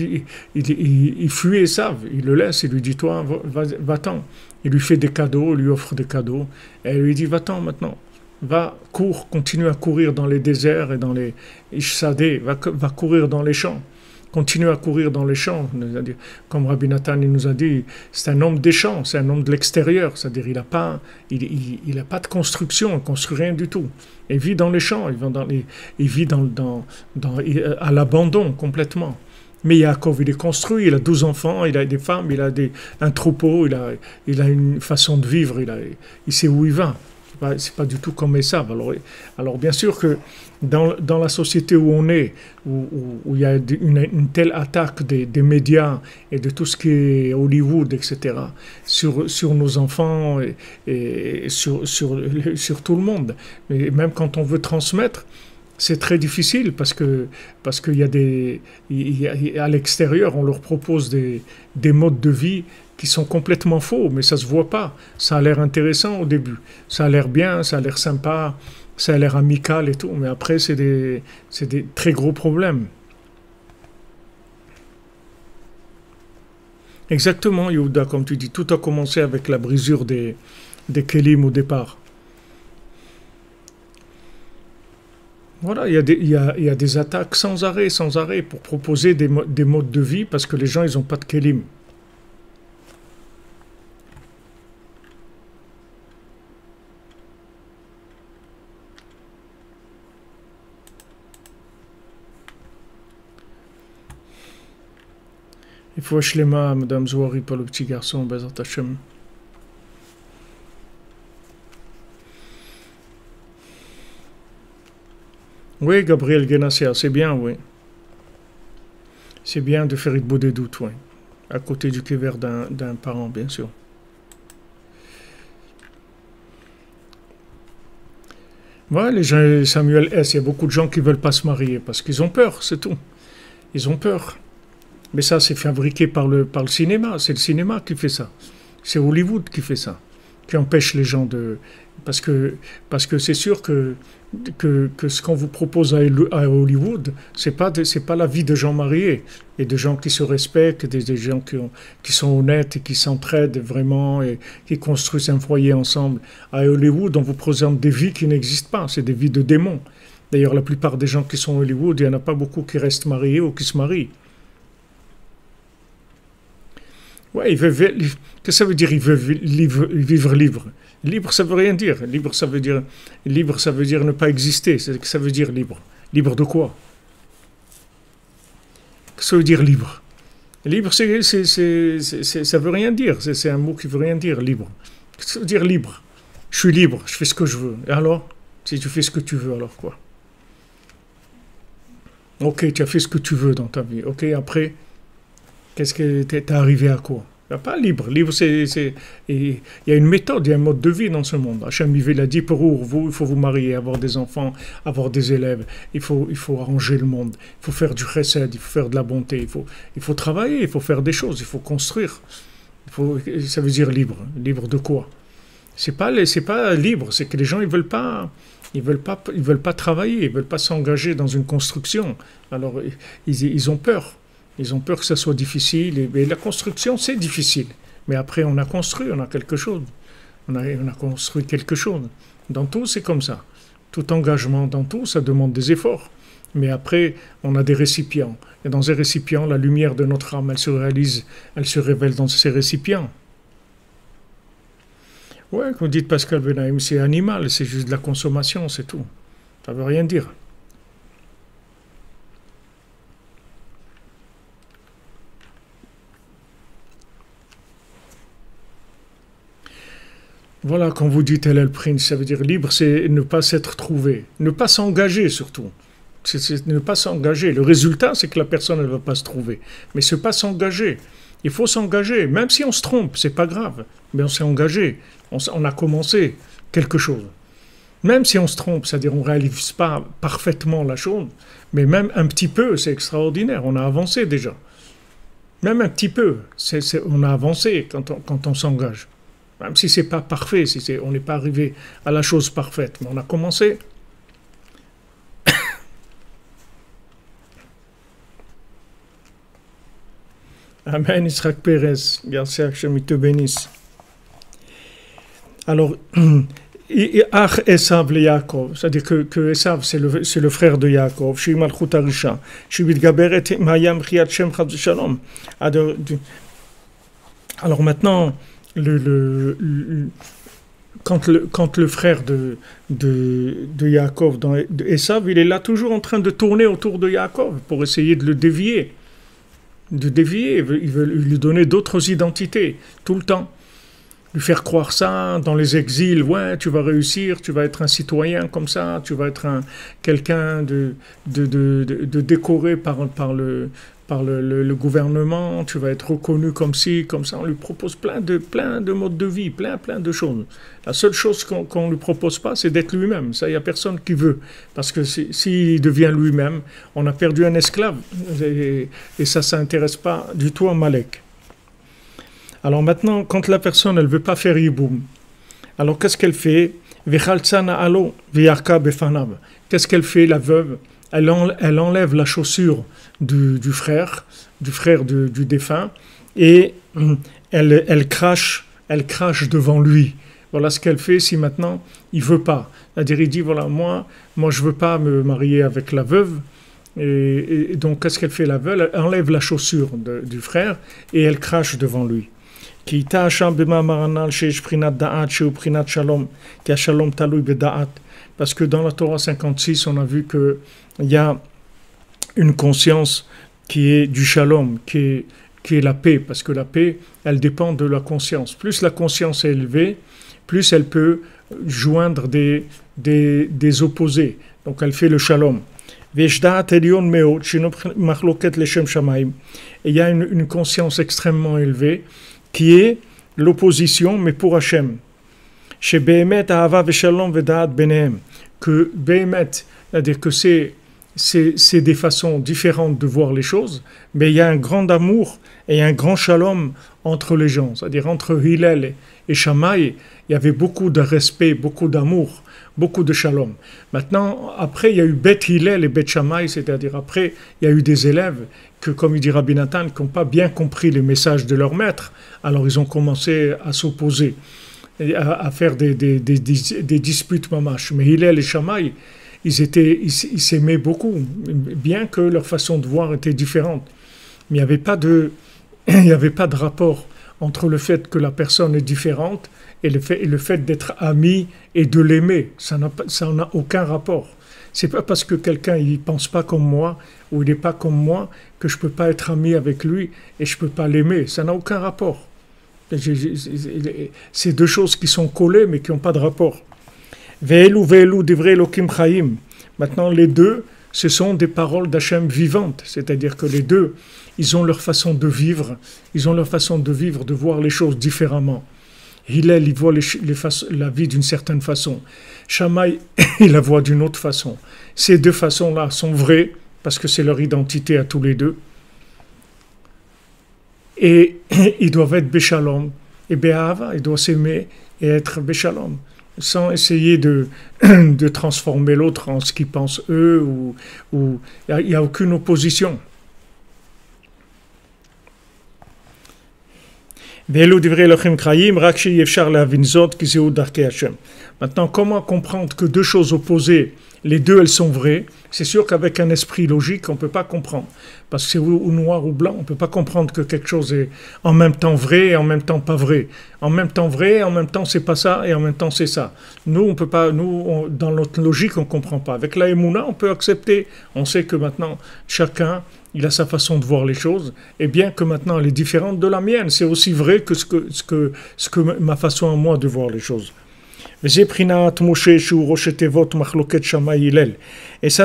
il fuit Esav, il le laisse, il lui dit, toi, va-t'en. Il lui fait des cadeaux, il lui offre des cadeaux, et il lui dit, va-t'en maintenant. Va, cours, continue à courir dans les déserts et dans les Ishsadé, va courir dans les champs. Continue à courir dans les champs. Comme Rabbi Nathan il nous a dit, c'est un homme des champs, c'est un homme de l'extérieur. C'est-à-dire il n'a pas de construction, il ne construit rien du tout. Il vit dans les champs, il vit à l'abandon complètement. Mais Yaakov, il est construit, il a 12 enfants, il a des femmes, il a un troupeau, il a une façon de vivre, il sait où il va. C'est pas du tout comme Esav. Alors bien sûr que dans la société où on est, où il y a une telle attaque des médias et de tout ce qui est Hollywood, etc., sur nos enfants et sur tout le monde. Mais même quand on veut transmettre, c'est très difficile parce qu'il y a à l'extérieur, on leur propose des modes de vie qui sont complètement faux, mais ça se voit pas. Ça a l'air intéressant au début, ça a l'air bien, ça a l'air sympa, ça a l'air amical et tout, mais après c'est des très gros problèmes. Exactement, Yehuda, comme tu dis, tout a commencé avec la brisure des kelim au départ. Voilà, il y a des attaques sans arrêt, pour proposer des modes de vie parce que les gens, ils n'ont pas de kelim. Il faut Shlema, Madame Zouari, pour le petit garçon, Bezat Hashem. Oui, Gabriel Genassia, c'est bien, oui. C'est bien de faire Idbo des doutes, oui. À côté du kever d'un parent, bien sûr. Voilà, les gens, Samuel S., il y a beaucoup de gens qui ne veulent pas se marier parce qu'ils ont peur, c'est tout. Ils ont peur. Mais ça, c'est fabriqué par le cinéma. C'est le cinéma qui fait ça. C'est Hollywood qui fait ça. Qui empêche les gens de... Parce que c'est sûr que ce qu'on vous propose à Hollywood, c'est pas la vie de gens mariés et de gens qui se respectent, des gens qui sont honnêtes et qui s'entraident vraiment et qui construisent un foyer ensemble. À Hollywood, on vous présente des vies qui n'existent pas. C'est des vies de démons. D'ailleurs, la plupart des gens qui sont à Hollywood, il n'y en a pas beaucoup qui restent mariés ou qui se marient. Ouais, qu'est-ce que ça veut dire, il veut vivre libre? Libre, ça veut rien dire. Libre, ça veut dire ne pas exister. C'est ce que ça veut dire libre. Libre de quoi? Qu'est-ce que ça veut dire libre? Libre, ça veut rien dire. C'est un mot qui veut rien dire, libre. Qu'est-ce que ça veut dire libre? Je suis libre, je fais ce que je veux. Et alors? Si tu fais ce que tu veux, alors quoi? Ok, tu as fait ce que tu veux dans ta vie. Ok, après... Qu'est-ce que t'es arrivé à quoi? Pas libre. Libre, il y a une méthode, il y a un mode de vie dans ce monde. Hachem il a dit, pour vous, il faut vous marier, avoir des enfants, avoir des élèves. Il faut arranger le monde. Il faut faire du chesed, il faut faire de la bonté. Il faut travailler, il faut faire des choses, il faut construire. Ça veut dire libre. Libre de quoi? C'est pas libre, c'est que les gens, ils veulent pas travailler, ils veulent pas s'engager dans une construction. Alors, ils ont peur. Ils ont peur que ça soit difficile. Et la construction, c'est difficile. Mais après, on a construit, on a quelque chose. On a construit quelque chose. Dans tout, c'est comme ça. Tout engagement dans tout, ça demande des efforts. Mais après, on a des récipients. Et dans ces récipients, la lumière de notre âme, elle se révèle dans ces récipients. Ouais, comme dit Pascal Benaïm, c'est animal, c'est juste de la consommation, c'est tout. Ça veut rien dire. Voilà, quand vous dites elle est le prince, ça veut dire libre, c'est ne pas s'être trouvé, ne pas s'engager surtout. C'est ne pas s'engager. Le résultat, c'est que la personne ne va pas se trouver. Mais c'est pas s'engager. Il faut s'engager, même si on se trompe, c'est pas grave. Mais on s'est engagé, on a commencé quelque chose. Même si on se trompe, c'est-à-dire on ne réalise pas parfaitement la chose, mais même un petit peu, c'est extraordinaire. On a avancé déjà. Même un petit peu, on a avancé quand on s'engage. Même si c'est pas parfait, on n'est pas arrivé à la chose parfaite, mais on a commencé. Amen, Israël Pérez, merci que je te bénisse. Alors, Ach Esav le Yaakov, c'est-à-dire que Esav, c'est le frère de Yaakov, Shi Malchut Arisha, Shi Bitgaberet Mayam Chiyat Shem Chad Shalom. Alors maintenant, quand le frère de Yaakov, de Esav, il est là toujours en train de tourner autour de Yaakov pour essayer de le dévier. Il veut lui donner d'autres identités, tout le temps. Lui faire croire ça dans les exils, ouais, tu vas réussir, tu vas être un citoyen comme ça, tu vas être quelqu'un de décoré par le gouvernement, tu vas être reconnu comme ci, comme ça. On lui propose plein de modes de vie, plein de choses. La seule chose qu'on ne lui propose pas, c'est d'être lui-même. Ça, il n'y a personne qui veut. Parce que s'il devient lui-même, on a perdu un esclave. Et ça n'intéresse pas du tout à Malek. Alors maintenant, quand la personne, elle ne veut pas faire Yiboum, alors qu'est-ce qu'elle fait? Qu'est-ce qu'elle fait, la veuve? Elle enlève la chaussure du frère du défunt, et elle crache devant lui. Voilà ce qu'elle fait si maintenant il veut pas. C'est-à-dire, il dit, voilà, moi je veux pas me marier avec la veuve. Et donc, qu'est-ce qu'elle fait, la veuve? Elle enlève la chaussure du frère et elle crache devant lui. Parce que dans la Torah 56, on a vu qu'il y a une conscience qui est du shalom, qui est la paix, parce que la paix, elle dépend de la conscience. Plus la conscience est élevée, plus elle peut joindre des opposés. Donc elle fait le shalom. Et il y a une conscience extrêmement élevée qui est l'opposition, mais pour Hachem. Chez Behemet, Ahava Veshalom Vedaat Benehem. Que Behemet, c'est-à-dire que c'est des façons différentes de voir les choses, mais il y a un grand amour et un grand shalom entre les gens. C'est-à-dire entre Hillel et Shammai, il y avait beaucoup de respect, beaucoup d'amour, beaucoup de shalom. Maintenant, après, il y a eu Beth Hillel et Beth Shammai, c'est-à-dire après, il y a eu des élèves que, comme il dit Rabbi Nathan, qui n'ont pas bien compris les messages de leur maître, alors ils ont commencé à s'opposer, à faire des disputes mamash. Mais Hillel et Shammai, ils s'aimaient beaucoup, bien que leur façon de voir était différente. Mais il n'y avait pas de rapport entre le fait que la personne est différente et le fait d'être ami et de l'aimer. Ça n'a aucun rapport. C'est pas parce que quelqu'un il pense pas comme moi ou il n'est pas comme moi que je peux pas être ami avec lui et je peux pas l'aimer. Ça n'a aucun rapport. C'est deux choses qui sont collées mais qui n'ont pas de rapport. Ve'elu divrei Elokim Chaim. Maintenant, les deux, ce sont des paroles d'Hachem vivantes. C'est-à-dire que les deux, ils ont leur façon de vivre. Ils ont leur façon de vivre, de voir les choses différemment. Hillel, il voit la vie d'une certaine façon. Shammai, il la voit d'une autre façon. Ces deux façons-là sont vraies, parce que c'est leur identité à tous les deux. Et ils doivent être Béchalom. Et Béhava, ils doivent s'aimer et être Béchalom. Sans essayer de transformer l'autre en ce qu'ils pensent eux, ou il n'y a aucune opposition. Maintenant, comment comprendre que deux choses opposées les deux, elles sont vraies. C'est sûr qu'avec un esprit logique, on ne peut pas comprendre. Parce que c'est ou noir ou blanc, on ne peut pas comprendre que quelque chose est en même temps vrai et en même temps pas vrai. En même temps vrai, et en même temps c'est pas ça, et en même temps c'est ça. Nous, on peut pas, dans notre logique, on ne comprend pas. Avec la Emouna, on peut accepter. On sait que maintenant, chacun, il a sa façon de voir les choses, et bien que maintenant elle est différente de la mienne, c'est aussi vrai que ce que ma façon à moi de voir les choses. Et ça,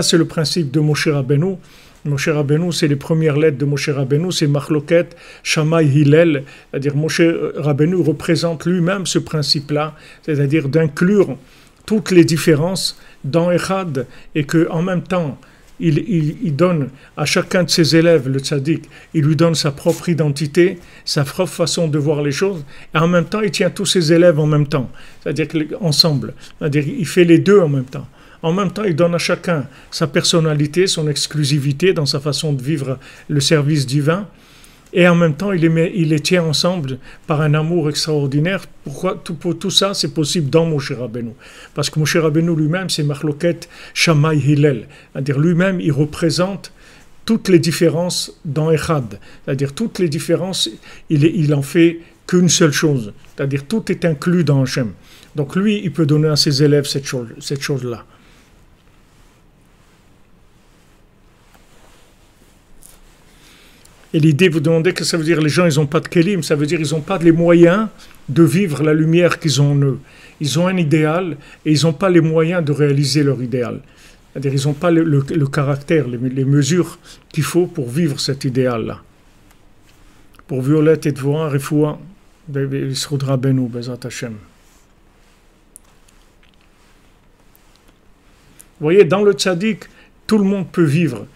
c'est le principe de Moshe Rabbeinu. Moshe Rabbeinu, c'est les premières lettres de Moshe Rabbeinu, c'est Machloket, Shammai, Hillel. C'est-à-dire Moshe Rabbeinu représente lui-même ce principe-là, c'est-à-dire d'inclure toutes les différences dans Echad, et qu'en même temps, il donne à chacun de ses élèves, le tzaddik, il lui donne sa propre identité, sa propre façon de voir les choses, et en même temps, il tient tous ses élèves en même temps, c'est-à-dire ensemble, c'est-à-dire il fait les deux en même temps. En même temps, il donne à chacun sa personnalité, son exclusivité dans sa façon de vivre le service divin, et en même temps, il les tient ensemble par un amour extraordinaire. Pourquoi tout ça, c'est possible dans Moshe Rabbeinu. Parce que Moshe Rabbeinu lui-même, c'est Machloket Shammai Hillel. C'est-à-dire lui-même, il représente toutes les différences dans Echad. C'est-à-dire toutes les différences, il en fait qu'une seule chose. C'est-à-dire tout est inclus dans Hachem. Donc lui, il peut donner à ses élèves cette chose-là. Et l'idée, vous demandez que ça veut dire les gens, ils n'ont pas de kelim, ça veut dire ils n'ont pas les moyens de vivre la lumière qu'ils ont en eux. Ils ont un idéal et ils n'ont pas les moyens de réaliser leur idéal. C'est-à-dire ils n'ont pas le caractère, les mesures qu'il faut pour vivre cet idéal-là. Pour Violette et Dvorin, Refoua, Yisroud Rabbeinu, Bezat Hashem. Vous voyez, dans le tzaddik, tout le monde peut vivre.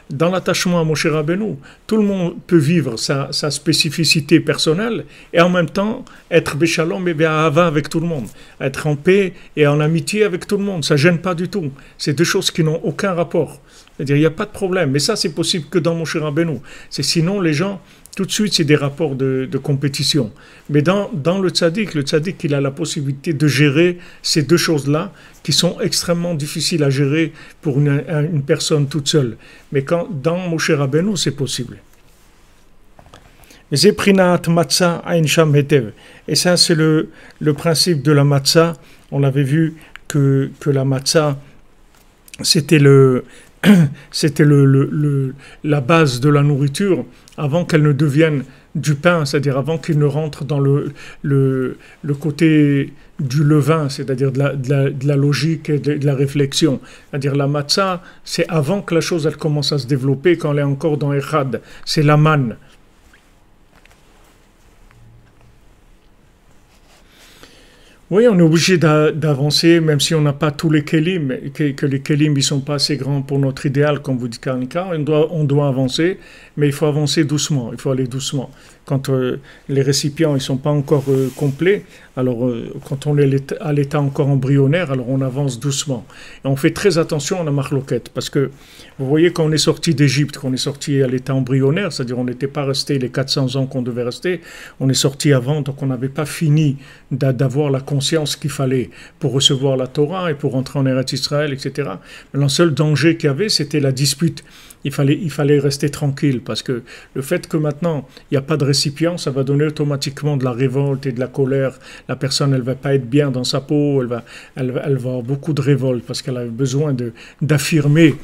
Dans l'attachement à Moshe Rabbeinu, tout le monde peut vivre sa spécificité personnelle et en même temps être béchalom et bé'ahava avec tout le monde, être en paix et en amitié avec tout le monde. Ça ne gêne pas du tout. C'est deux choses qui n'ont aucun rapport. C'est-à-dire, il n'y a pas de problème. Mais ça, c'est possible que dans Moshe Rabbeinu. Sinon, les gens, tout de suite, c'est des rapports de compétition. Mais dans le tzaddik, il a la possibilité de gérer ces deux choses-là qui sont extrêmement difficiles à gérer pour une personne toute seule. Mais dans Moshe Rabbeinu, c'est possible. Et ça, c'est le principe de la matzah. On avait vu que la matzah, c'était la base de la nourriture avant qu'elle ne devienne du pain, c'est-à-dire avant qu'il ne rentre dans le côté du levain, c'est-à-dire de la logique et de la réflexion. C'est-à-dire la matzah, c'est avant que la chose elle commence à se développer, quand elle est encore dans Echad. C'est la manne. Oui, on est obligé d'avancer, même si on n'a pas tous les kelim, que les kelim ne sont pas assez grands pour notre idéal, comme vous dit Karnika. On doit avancer, mais il faut avancer doucement, il faut aller doucement. Quand les récipients ne sont pas encore complets, alors quand on est à l'état encore embryonnaire, alors on avance doucement. Et on fait très attention à la marloquette, parce que vous voyez, quand on est sorti d'Égypte, qu'on est sorti à l'état embryonnaire, c'est-à-dire on n'était pas resté les 400 ans qu'on devait rester, on est sorti avant, donc on n'avait pas fini d'avoir la conscience qu'il fallait pour recevoir la Torah et pour entrer en Eretz Israël, etc. Mais le seul danger qu'il y avait, c'était la dispute. Il fallait rester tranquille, parce que le fait que maintenant, il n'y a pas de récipient, ça va donner automatiquement de la révolte et de la colère. La personne, elle ne va pas être bien dans sa peau, elle va avoir beaucoup de révolte, parce qu'elle a besoin d'affirmer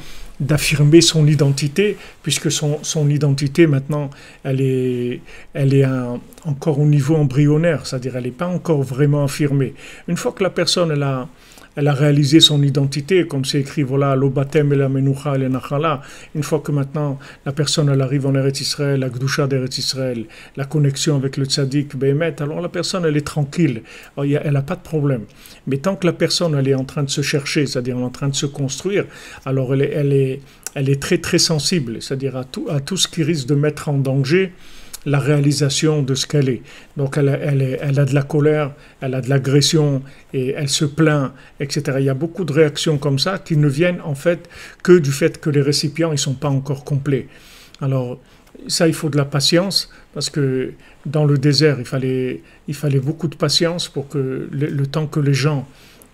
son identité, puisque son identité, maintenant, elle est encore au niveau embryonnaire, c'est-à-dire elle n'est pas encore vraiment affirmée. Une fois que la personne, elle a réalisé son identité, comme c'est écrit, voilà, l'obatem et la menoucha et la nachala. Une fois que maintenant la personne elle arrive en Eretz Israël, la gdusha d'Eretz Israël, la connexion avec le tzaddik, Behemet, alors la personne elle est tranquille, elle n'a pas de problème. Mais tant que la personne elle est en train de se chercher, c'est-à-dire en train de se construire, alors elle est très très sensible, c'est-à-dire à tout ce qui risque de mettre en danger la réalisation de ce qu'elle est. Donc elle a de la colère, elle a de l'agression, et elle se plaint, etc. Il y a beaucoup de réactions comme ça qui ne viennent en fait que du fait que les récipients ne sont pas encore complets. Alors ça, il faut de la patience, parce que dans le désert, il fallait beaucoup de patience pour que le temps que les gens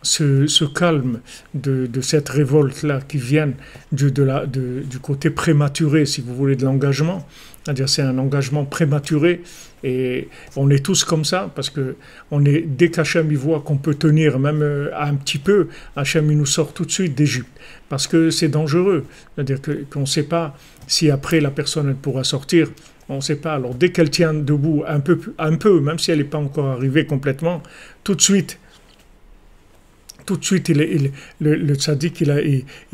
ce calme de cette révolte-là qui vient du côté prématuré, si vous voulez, de l'engagement. C'est-à-dire c'est un engagement prématuré et on est tous comme ça parce que dès qu'Hachem il voit qu'on peut tenir même un petit peu, Hachem il nous sort tout de suite d'Égypte parce que c'est dangereux. C'est-à-dire qu'on ne sait pas si après la personne elle pourra sortir. On ne sait pas. Alors dès qu'elle tient debout un peu, même si elle n'est pas encore arrivée complètement, tout de suite, le tzaddik,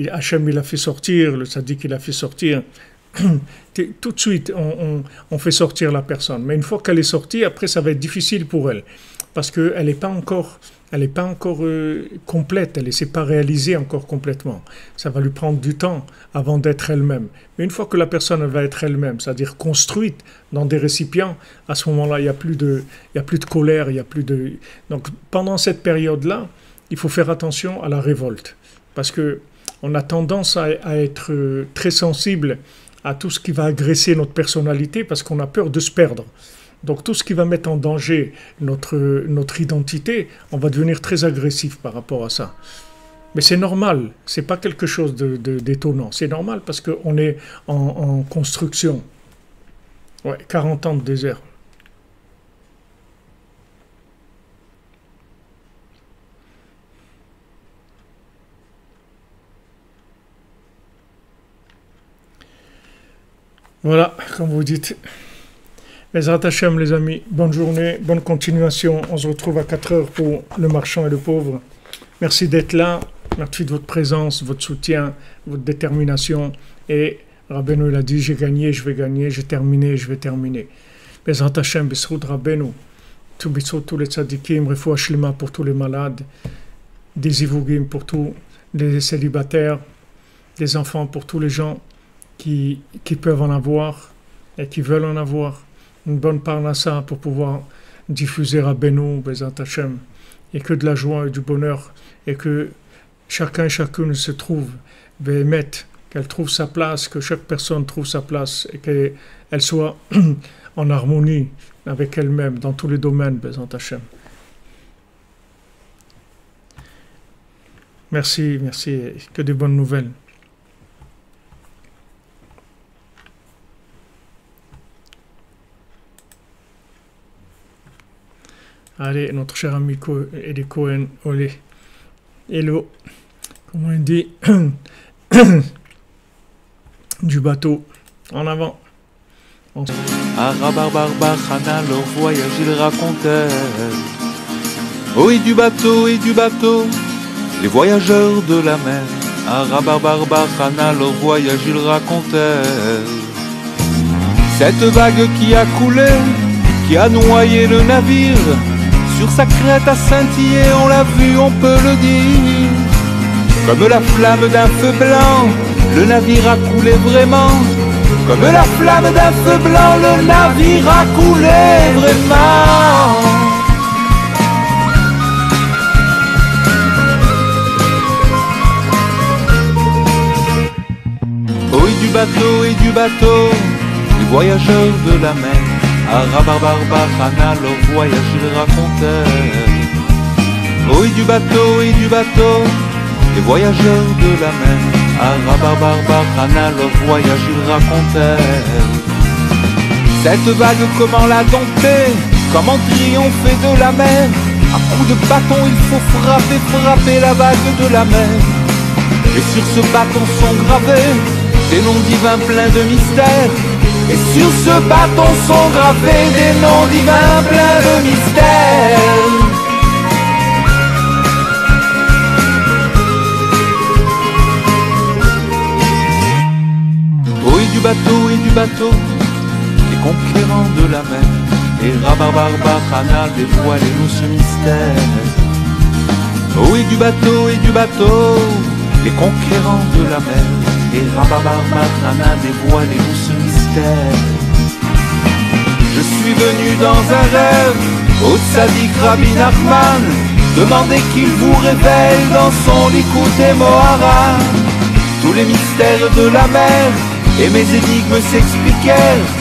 Hachem il a fait sortir, le tzaddik il a fait sortir. Tout de suite, on fait sortir la personne. Mais une fois qu'elle est sortie, après, ça va être difficile pour elle. Parce qu'elle n'est pas encore, complète, elle ne s'est pas réalisée encore complètement. Ça va lui prendre du temps avant d'être elle-même. Mais une fois que la personne elle va être elle-même, c'est-à-dire construite dans des récipients, à ce moment-là, il n'y a plus de colère, il y a plus de... Donc, pendant cette période-là, il faut faire attention à la révolte. Parce qu'on a tendance à être très sensible à tout ce qui va agresser notre personnalité parce qu'on a peur de se perdre. Donc tout ce qui va mettre en danger notre identité, on va devenir très agressif par rapport à ça. Mais c'est normal, c'est pas quelque chose d'étonnant. C'est normal parce qu'on est en construction. Ouais, 40 ans de désert. Voilà, comme vous dites. Bezrat Hashem, les amis, bonne journée, bonne continuation. On se retrouve à 4 heures pour le marchand et le pauvre. Merci d'être là. Merci de votre présence, votre soutien, votre détermination. Et Rabbeinu, il a dit, j'ai gagné, je vais gagner, j'ai terminé, je vais terminer. Bezrat Hashem, Besroud Rabbeinu, tous les tzadikim, Refoua Shlema pour tous les malades, des zivugim pour tous les célibataires, des enfants pour tous les gens qui peuvent en avoir et qui veulent en avoir, une bonne parnassa pour pouvoir diffuser Rabbeinu, Bezrat Hashem, et que de la joie et du bonheur, et que chacun et chacune se trouve, Béhémet, qu'elle trouve sa place, que chaque personne trouve sa place, et qu'elle soit en harmonie avec elle-même dans tous les domaines, Bezrat Hashem. Merci, que des bonnes nouvelles. Allez, notre cher ami Eli Cohen, olé. Hello, comment on dit, du bateau, en avant. Arabarbarbar, Hana, leur voyage, il racontait. Oui, du bateau, les voyageurs de la mer. Arabarbarbar, Hana, leur voyage, il racontait. Cette vague qui a coulé, qui a noyé le navire. Sur sa crête a scintillé, on l'a vu, on peut le dire. Comme la flamme d'un feu blanc, le navire a coulé vraiment. Comme la flamme d'un feu blanc, le navire a coulé vraiment. Oui, du bateau, les voyageurs de la mer. Arabarbarbar, Hana, leur voyage, il racontait. Oui, du bateau, les voyageurs de la mer. Arabarbarbar, Hana, leur voyage, il racontait. Cette vague, comment la dompter, comment triompher de la mer. À coups de bâton, il faut frapper la vague de la mer. Et sur ce bâton sont gravés des noms divins pleins de mystères. Et sur ce bâton sont gravés des noms divins pleins de mystères. Oui, du bateau, les conquérants de la mer. Et Rabarbarbar, Hana, dévoilez-nous ce mystère. Oui, du bateau, les conquérants de la mer. Et Rabarbarbar, Hana, dévoilez-nous ce mystère. Je suis venu dans un rêve au tzaddik Rabbi Nachman, demander qu'il vous révèle dans son Likutei Moharan tous les mystères de la mer, et mes énigmes s'expliquèrent.